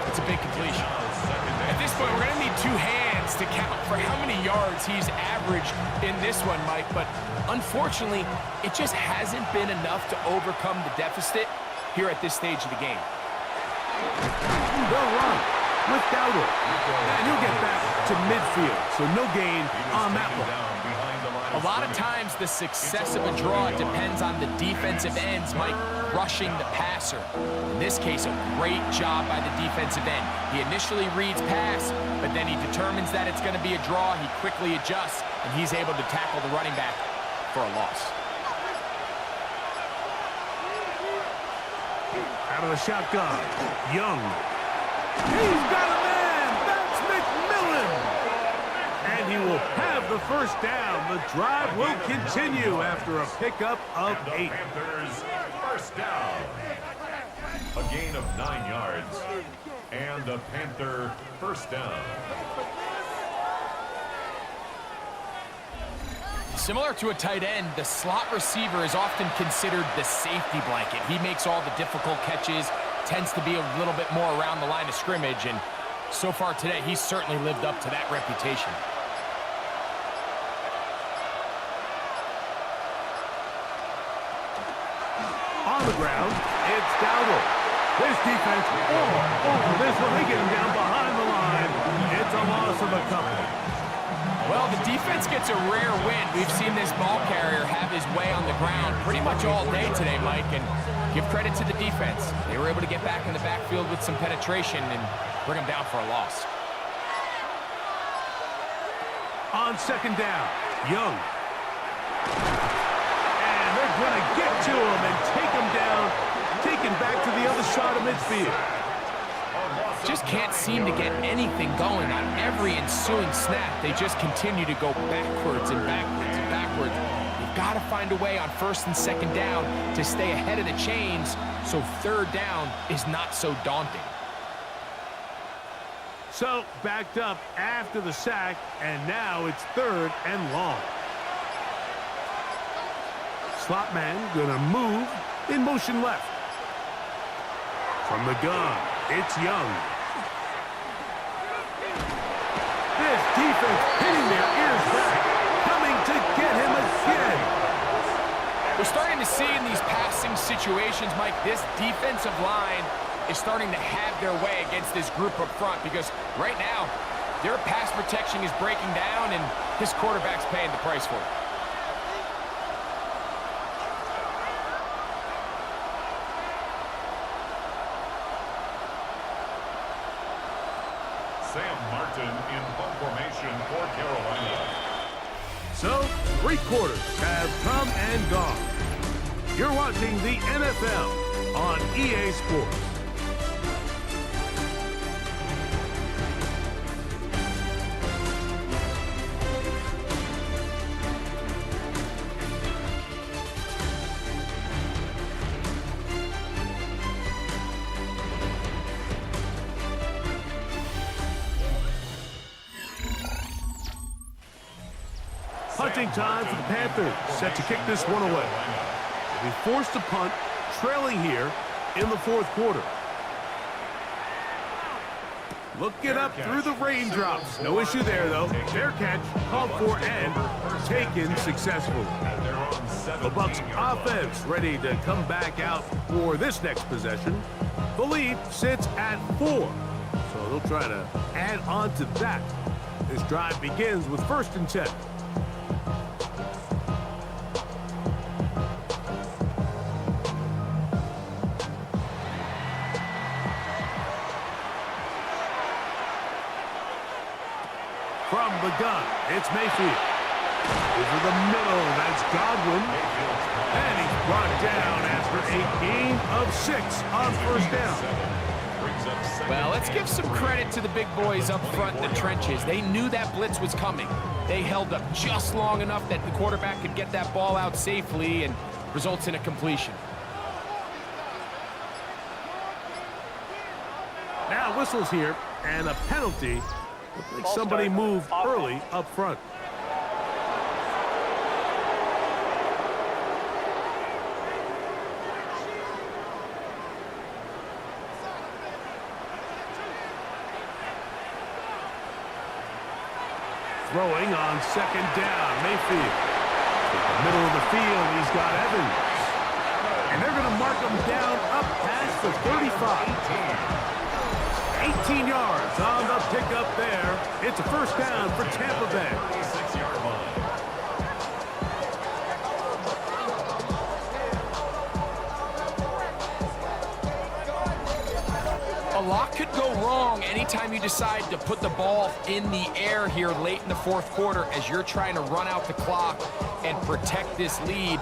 Speaker 2: it's a big completion. At this point, we're going to need two hands to count for how many yards he's averaged in this one, Mike. But unfortunately, it just hasn't been enough to overcome the deficit here at this stage of the game.
Speaker 1: They'll run with Dowdle. And he'll get back to midfield, so no gain on that one.
Speaker 2: A lot of times the success of a draw depends on the defensive ends, Mike, rushing the passer. In this case, a great job by the defensive end. He initially reads pass, but then he determines that it's going to be a draw. He quickly adjusts, and he's able to tackle the running back for a loss.
Speaker 1: Out of the shotgun, Young. He's got a man! That's McMillan! And he he will have the first down. The drive will continue after a pickup of 8.
Speaker 3: Panthers first down. A gain of 9 yards. And a Panther first down.
Speaker 2: Similar to a tight end, the slot receiver is often considered the safety blanket. He makes all the difficult catches, tends to be a little bit more around the line of scrimmage, and so far today, he's certainly lived up to that reputation.
Speaker 1: On the ground, it's Dowdle. This defense, this one, they get him down behind the line. It's a loss of a couple.
Speaker 2: Well, the defense gets a rare win. We've seen this ball carrier have his way on the ground pretty much all day today, Mike, and give credit to the defense. They were able to get back in the backfield with some penetration and bring them down for a loss.
Speaker 1: On second down, Young. And they're going to get to him and take him down, taken back to the other side of midfield.
Speaker 2: Just can't seem to get anything going on every ensuing snap. They just continue to go backwards and backwards and backwards. You've got to find a way on first and second down to stay ahead of the chains so third down is not so daunting.
Speaker 1: So, backed up after the sack, and now it's third and long. Slot man gonna move in motion left. From the gun, it's Young. This defense hitting their ears back, coming to get him again.
Speaker 2: We're starting to see in these passing situations, Mike, this defensive line is starting to have their way against this group up front because right now, their pass protection is breaking down and this quarterback's paying the price for it.
Speaker 3: Sam Martin in home formation for Carolina.
Speaker 1: So, 3 quarters have come and gone. You're watching the NFL on EA Sports. Punting time for the Panthers, set to kick this one away. They'll be forced to punt, trailing here in the 4th quarter. Looking up through the raindrops. No issue there, though. Fair catch, called for and taken successfully. The Bucs offense ready to come back out for this next possession. The lead sits at 4, so they'll try to add on to that. This drive begins with 1st and 10. From the gun, it's Mayfield. Over the middle, that's Godwin. And he's brought down after a gain of 6 on 1st down.
Speaker 2: Well, let's give some credit to the big boys up front in the trenches. They knew that blitz was coming. They held up just long enough that the quarterback could get that ball out safely and results in a completion.
Speaker 1: Now whistles here and a penalty. Looks like somebody moved early up front. Throwing on 2nd down, Mayfield. In the middle of the field, he's got Evans. And they're going to mark him down up past the 35. 18 yards on the pickup there. It's a 1st down for Tampa Bay.
Speaker 3: 6-yard line.
Speaker 2: A lot could go wrong anytime you decide to put the ball in the air here late in the 4th quarter as you're trying to run out the clock and protect this lead.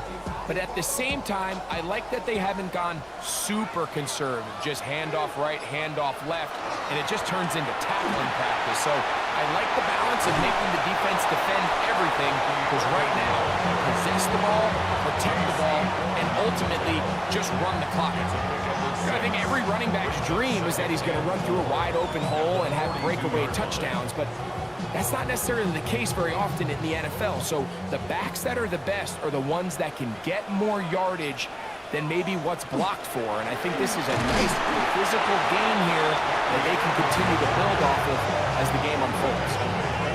Speaker 2: But at the same time, I like that they haven't gone super conservative. Just handoff right, handoff left, and it just turns into tackling practice. So I like the balance of making the defense defend everything, because right now, possess the ball, protect the ball, and ultimately just run the clock. I think every running back's dream is that he's going to run through a wide open hole and have breakaway touchdowns, but that's not necessarily the case very often in the NFL. So the backs that are the best are the ones that can get more yardage than maybe what's blocked for. And I think this is a nice physical game here that they can continue to build off of as the game unfolds.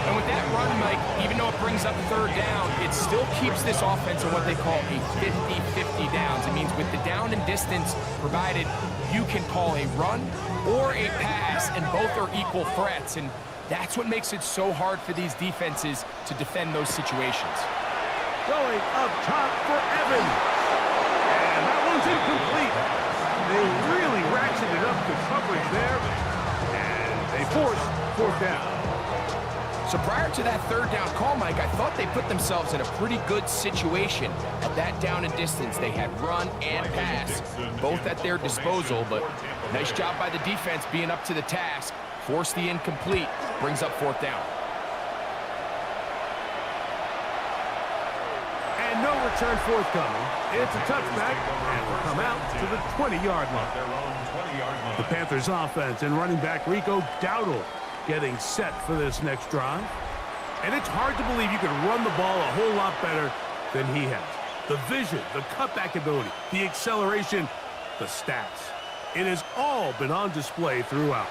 Speaker 2: And with that run, Mike, even though it brings up third down, it still keeps this offense in what they call a 50-50 downs. It means with the down and distance provided, you can call a run or a pass, and both are equal threats. And that's what makes it so hard for these defenses to defend those situations.
Speaker 1: Going up top for Evans. And that one's incomplete. They really ratcheted up the coverage there, and they forced fourth down.
Speaker 2: So prior to that third down call, Mike, I thought they put themselves in a pretty good situation at that down and distance. They had run and pass, both at their disposal, but nice job by the defense being up to the task. Force the incomplete, brings up fourth down.
Speaker 1: And no return forthcoming. It's a touchback, and will come out to the 20-yard line. The Panthers offense and running back Rico Dowdle getting set for this next drive. And it's hard to believe you can run the ball a whole lot better than he has. The vision, the cutback ability, the acceleration, the stats. It has all been on display throughout.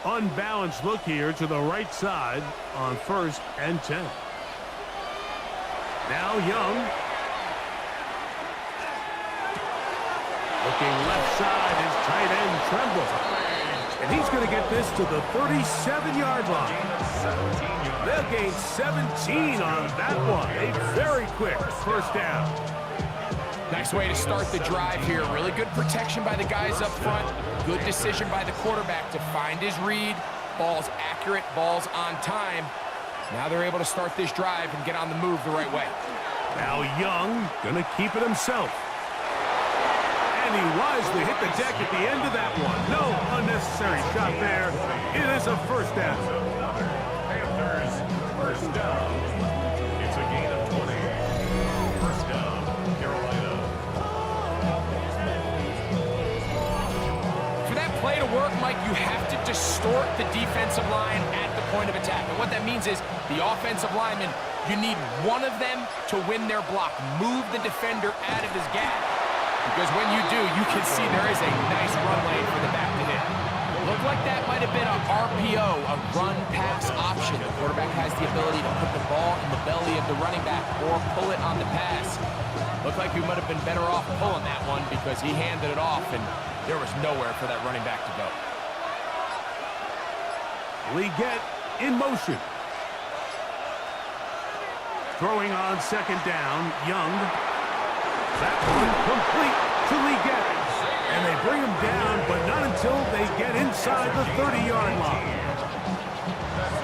Speaker 1: Unbalanced look here to the right side on 1st and 10. Now Young. Looking left side is tight end Tremble. And he's going to get this to the 37-yard line. They'll gain 17 on that one. A very quick first down.
Speaker 2: Nice way to start the drive here. Really good protection by the guys up front. Good decision by the quarterback to find his read. Ball's accurate, ball's on time. Now they're able to start this drive and get on the move the right way.
Speaker 1: Now Young going to keep it himself. And he wisely hit the deck at the end of that one. No unnecessary shot there. It is a first down.
Speaker 3: Panthers, first down. It's a gain of 20. First down, Carolina.
Speaker 2: For that play to work, Mike, you have to distort the defensive line at the point of attack. And what that means is the offensive lineman, you need one of them to win their block. Move the defender out of his gap. Because when you do, you can see there is a nice run lane for the back to hit. Looked like that might have been an RPO, a run-pass option. The quarterback has the ability to put the ball in the belly of the running back or pull it on the pass. Looked like he might have been better off pulling that one because he handed it off, and there was nowhere for that running back to go.
Speaker 1: Leggett in motion. Throwing on second down, Young. That one complete to Leggett. And they bring him down, but not until they get inside the 30-yard line.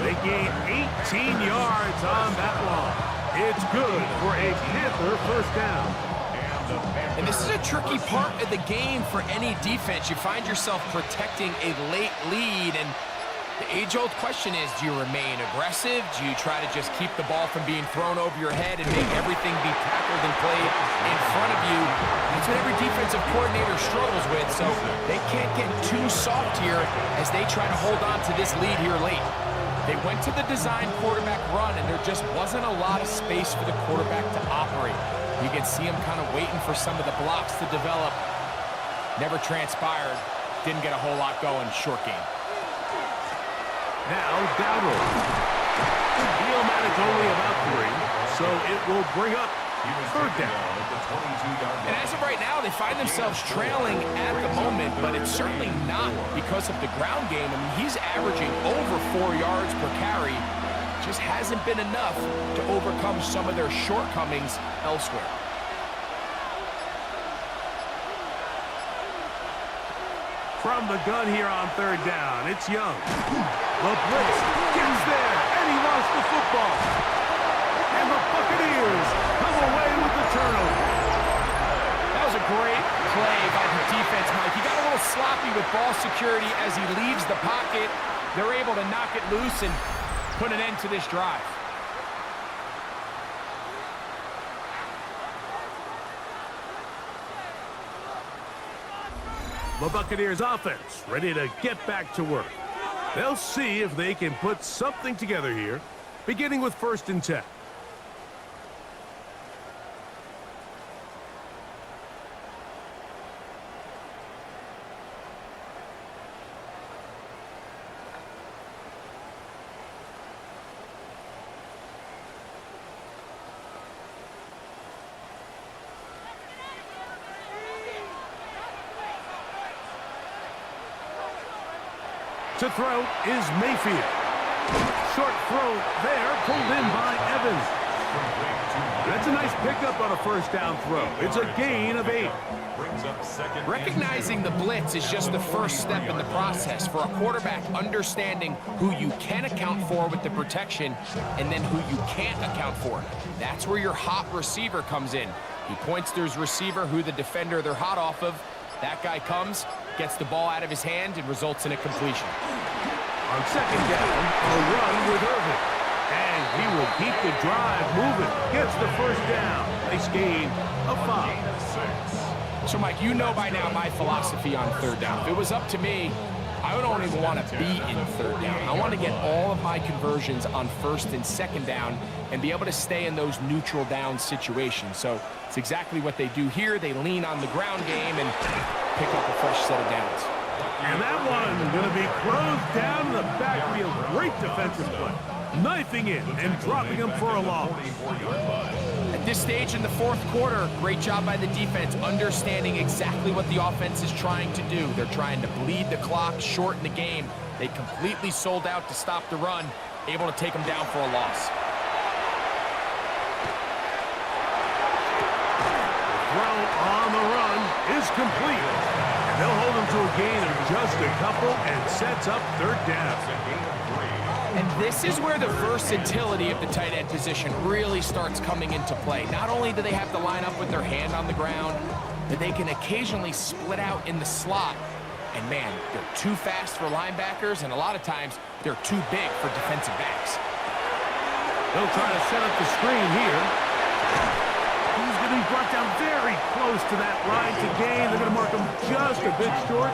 Speaker 1: They gain 18 yards on that one. It's good for a Panther first down.
Speaker 2: And this is a tricky part of the game for any defense. You find yourself protecting a late lead, and the age-old question is, do you remain aggressive? Do you try to just keep the ball from being thrown over your head and make everything be tackled and played in front of you? That's what every defensive coordinator struggles with, so they can't get too soft here as they try to hold on to this lead here late. They went to the design quarterback run, and there just wasn't a lot of space for the quarterback to operate. You can see him kind of waiting for some of the blocks to develop. Never transpired. Didn't get a whole lot going. Short game.
Speaker 1: Now Dowdle. He'll manage only about 3, so it will bring up third down.
Speaker 2: And as of right now, they find themselves trailing at the moment, but it's certainly not because of the ground game. I mean, he's averaging over 4 yards per carry. Just hasn't been enough to overcome some of their shortcomings elsewhere.
Speaker 1: From the gun here on third down, it's Young. The blitz gets there, and he lost the football. And the Buccaneers come away with the turnover.
Speaker 2: That was a great play by the defense, Mike. He got a little sloppy with ball security as he leaves the pocket. They're able to knock it loose and put an end to this drive.
Speaker 1: The Buccaneers offense ready to get back to work. They'll see if they can put something together here, beginning with 1st and 10. To throw is Mayfield. Short throw there, pulled in by Evans. That's a nice pickup on a 1st down throw. It's a gain of 8.
Speaker 2: Recognizing the blitz is just the first step in the process for a quarterback, understanding who you can account for with the protection and then who you can't account for. That's where your hot receiver comes in. He points to his receiver, who the defender they're hot off of. That guy comes, gets the ball out of his hand, and results in a completion.
Speaker 1: On 2nd down, a run with Irvin. And he will keep the drive moving. Gets the 1st down. Nice gain of 5.
Speaker 2: So, Mike, you know by now my philosophy on 3rd down. If it was up to me, I don't even want to be in 3rd down. I want to get all of my conversions on 1st and 2nd down and be able to stay in those neutral down situations. So it's exactly what they do here. They lean on the ground game and pick up a fresh set of downs.
Speaker 1: And that one going to be closed down in the backfield. Great defensive play. Knifing in and dropping him for a loss.
Speaker 2: At this stage in the 4th quarter, great job by the defense, understanding exactly what the offense is trying to do. They're trying to bleed the clock, shorten the game. They completely sold out to stop the run, able to take them down for a loss.
Speaker 1: Throw on the run is complete. And they'll hold him to a gain of just a couple and sets up 3rd down.
Speaker 2: And this is where the versatility of the tight end position really starts coming into play. Not only do they have to line up with their hand on the ground, but they can occasionally split out in the slot. And man, they're too fast for linebackers, and a lot of times they're too big for defensive backs.
Speaker 1: They'll try to set up the screen here. He's going to be brought down very close to that line to gain. They're going to mark him just a bit short.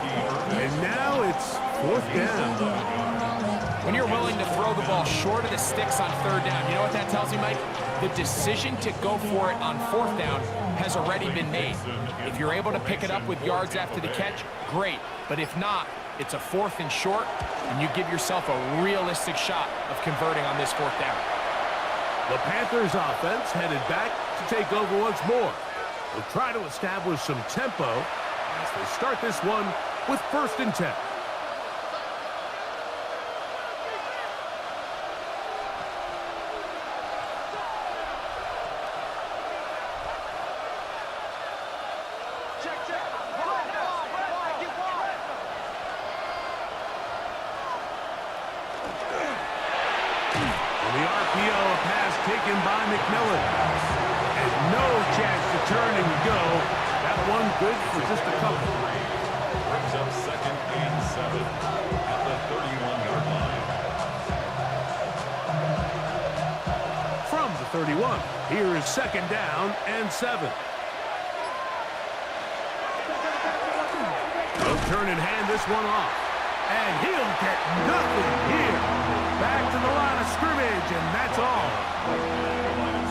Speaker 1: And now it's 4th down.
Speaker 2: When you're willing to throw the ball short of the sticks on 3rd down, you know what that tells me, Mike? The decision to go for it on 4th down has already been made. If you're able to pick it up with yards after the catch, great. But if not, it's a 4th and short, and you give yourself a realistic shot of converting on this 4th down.
Speaker 1: The Panthers offense headed back to take over once more. They'll try to establish some tempo as they start this one with 1st and 10. Taken by McMillan. And no chance to turn and go. That one good for just a couple.
Speaker 3: Brings up 2nd and 7 at the 31-yard line.
Speaker 1: From the 31, here is 2nd down and 7. They'll turn and hand this one off. And he'll get nothing here. Back to the line of scrimmage, and that's all.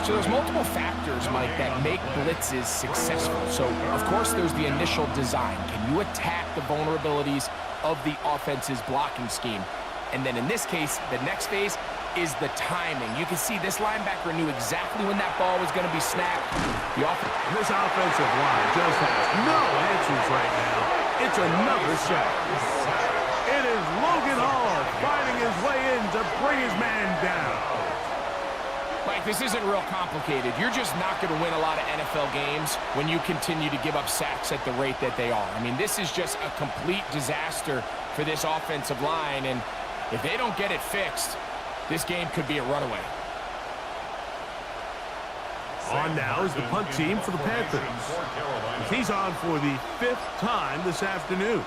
Speaker 2: So there's multiple factors, Mike, that make blitzes successful. So, of course, there's the initial design. Can you attack the vulnerabilities of the offense's blocking scheme? And then in this case, the next phase is the timing. You can see this linebacker knew exactly when that ball was going to be snapped.
Speaker 1: This offensive line just has no answers right now. It's another sack. It is Logan Hall finding his way in to bring his man down.
Speaker 2: Mike, this isn't real complicated. You're just not going to win a lot of NFL games when you continue to give up sacks at the rate that they are. I mean, this is just a complete disaster for this offensive line, and if they don't get it fixed, this game could be a runaway.
Speaker 1: On now is the punt team for the Panthers. He's on for the 5th time this afternoon.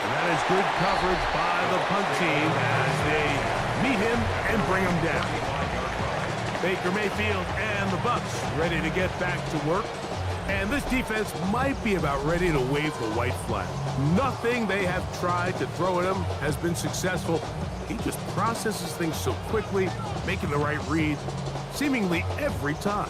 Speaker 1: And that is good coverage by the punt team as they meet him and bring him down. Baker Mayfield and the Bucs ready to get back to work. And this defense might be about ready to wave the white flag. Nothing they have tried to throw at him has been successful. He just processes things so quickly, making the right read seemingly every time.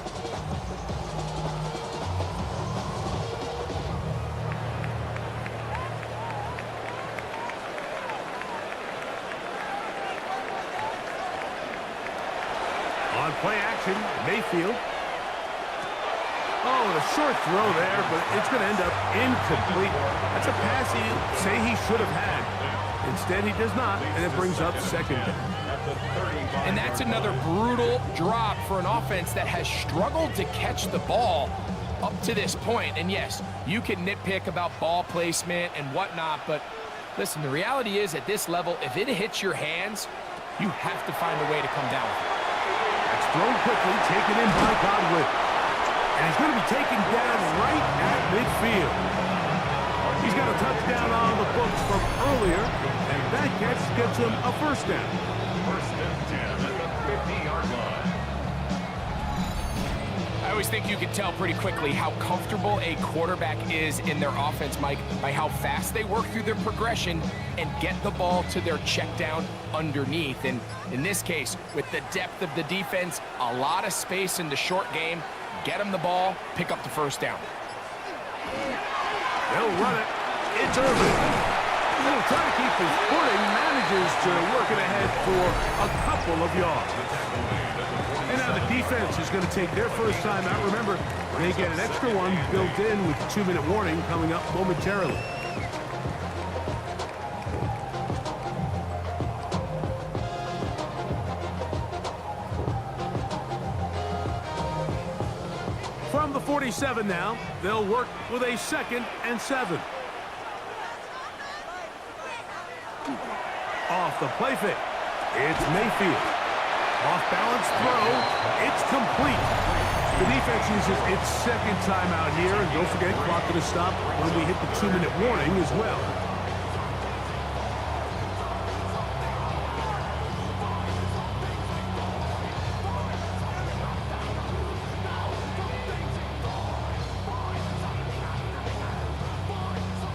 Speaker 1: On play action, Mayfield. Oh, a short throw there, but it's going to end up incomplete. That's a pass he'd say he should have had. Instead, he does not, and it brings up second down.
Speaker 2: And that's another brutal drop for an offense that has struggled to catch the ball up to this point. And yes, you can nitpick about ball placement and whatnot, but listen, the reality is at this level, if it hits your hands, you have to find a way to come down with it.
Speaker 1: That's thrown quickly, taken in by Godwin. And he's going to be taken down right at midfield. He's got a touchdown on the books from earlier, and that catch gets him a first down.
Speaker 3: First and 10 at the 50-yard line.
Speaker 2: I always think you can tell pretty quickly how comfortable a quarterback is in their offense, Mike, by how fast they work through their progression and get the ball to their check down underneath. And in this case, with the depth of the defense, a lot of space in the short game, get them the ball, pick up the first down.
Speaker 1: They'll run it. It's Irvin. He'll try to keep his footing, manages to work it ahead for a couple of yards. And now the defense is going to take their first time out. Remember, they get an extra one built in with 2-minute warning coming up momentarily. From the 47 now, they'll work with a 2nd and 7. Off the play fake, it's Mayfield. Off-balance throw, it's complete. The defense uses its 2nd timeout here, and don't forget, clock to stop when we hit the 2-minute warning as well.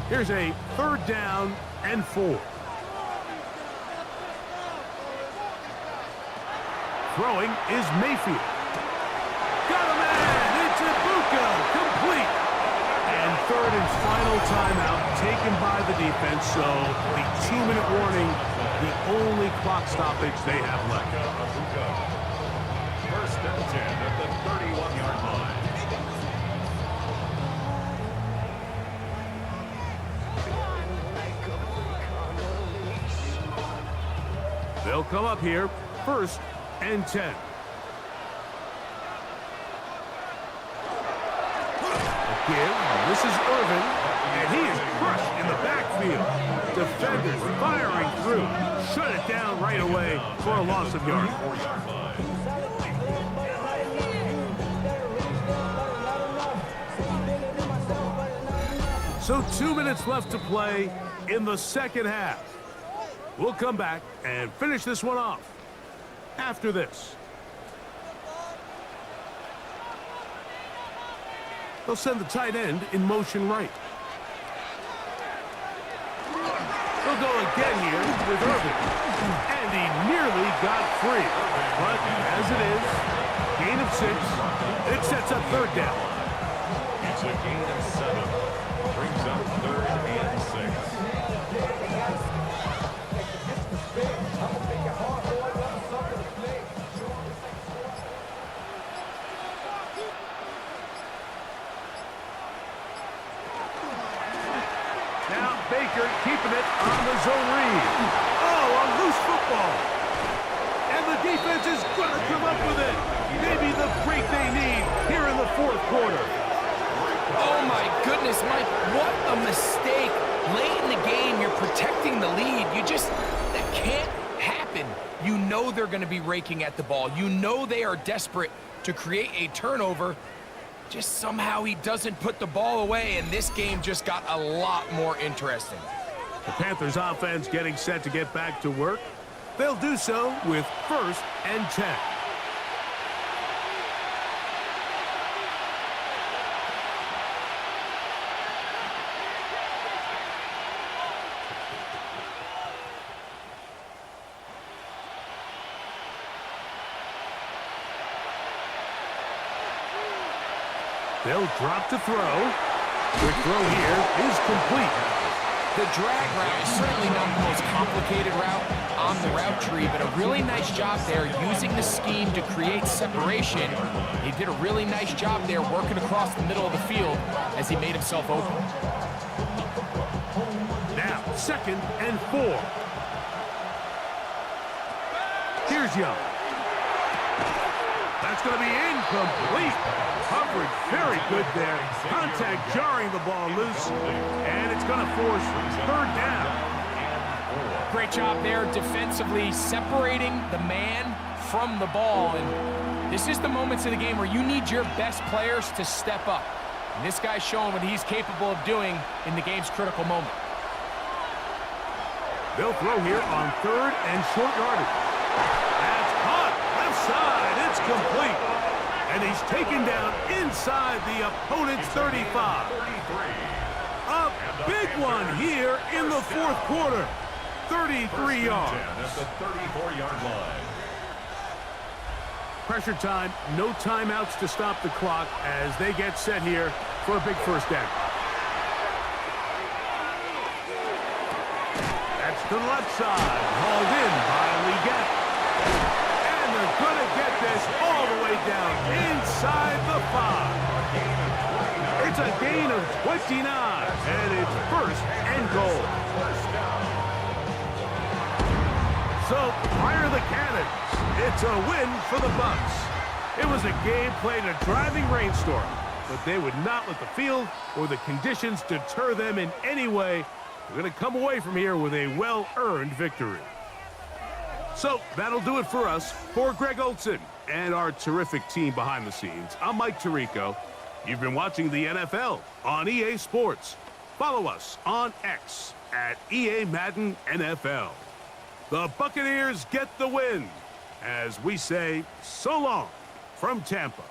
Speaker 1: Here's a 3rd down and 4. Throwing is Mayfield. Got him in! It's Ibuka! Complete! And 3rd and final timeout taken by the defense, so the 2-minute warning, the only clock stoppage they have left.
Speaker 3: First and 10 at the 31-yard line.
Speaker 1: They'll come up here, 1st and 10. Again, this is Irvin, and he is crushed in the backfield. Defenders firing through. Shut it down right away for a loss of yardage. So 2 minutes left to play in the second half. We'll come back and finish this one off after this. They'll send the tight end in motion right. They'll go again here with Irvin. And he nearly got free. But as it is, gain of 6, it sets up 3rd down.
Speaker 3: It's a gain of 7. Brings up 3rd and 6.
Speaker 1: Now Baker keeping it on the zone read. Oh, a loose football. And the defense is going to come up with it. Maybe the break they need here in the 4th quarter.
Speaker 2: Oh my goodness, Mike, what a mistake. Late in the game, you're protecting the lead. That can't happen. they're going to be raking at the ball. You know they are desperate to create a turnover. Just somehow he doesn't put the ball away, and this game just got a lot more interesting.
Speaker 1: The Panthers offense getting set to get back to work. They'll do so with 1st and 10. They'll drop to throw. Quick throw here is complete.
Speaker 2: The drag route is certainly not the most complicated route on the route tree, but a really nice job there using the scheme to create separation. He did a really nice job there working across the middle of the field as he made himself open.
Speaker 1: Now, 2nd and 4. Here's Young. That's going to be incomplete. Coverage very good there. Contact jarring the ball loose, and it's going to force 3rd down.
Speaker 2: Great job there defensively, separating the man from the ball. And this is the moments of the game where you need your best players to step up. And this guy's showing what he's capable of doing in the game's critical moment.
Speaker 1: They'll throw here on 3rd and short yardage. That's caught left side. It's complete. And he's taken down inside the opponent's 35. A big one here in the 4th quarter. 33 yards.
Speaker 3: At the 34-yard line.
Speaker 1: Pressure time, no timeouts to stop the clock as they get set here for a big 1st down. That's to the left side, hauled in by Leggett. And they're going to get this all the way down inside the 5. It's a gain of 29, and it's 1st and goal. So, fire the cannons. It's a win for the Bucs. It was a game played in a driving rainstorm, but they would not let the field or the conditions deter them in any way. They're going to come away from here with a well-earned victory. So, that'll do it for us. For Greg Olson and our terrific team behind the scenes, I'm Mike Tirico. You've been watching the NFL on EA Sports. Follow us on X at EA Madden NFL. The Buccaneers get the win as we say so long from Tampa.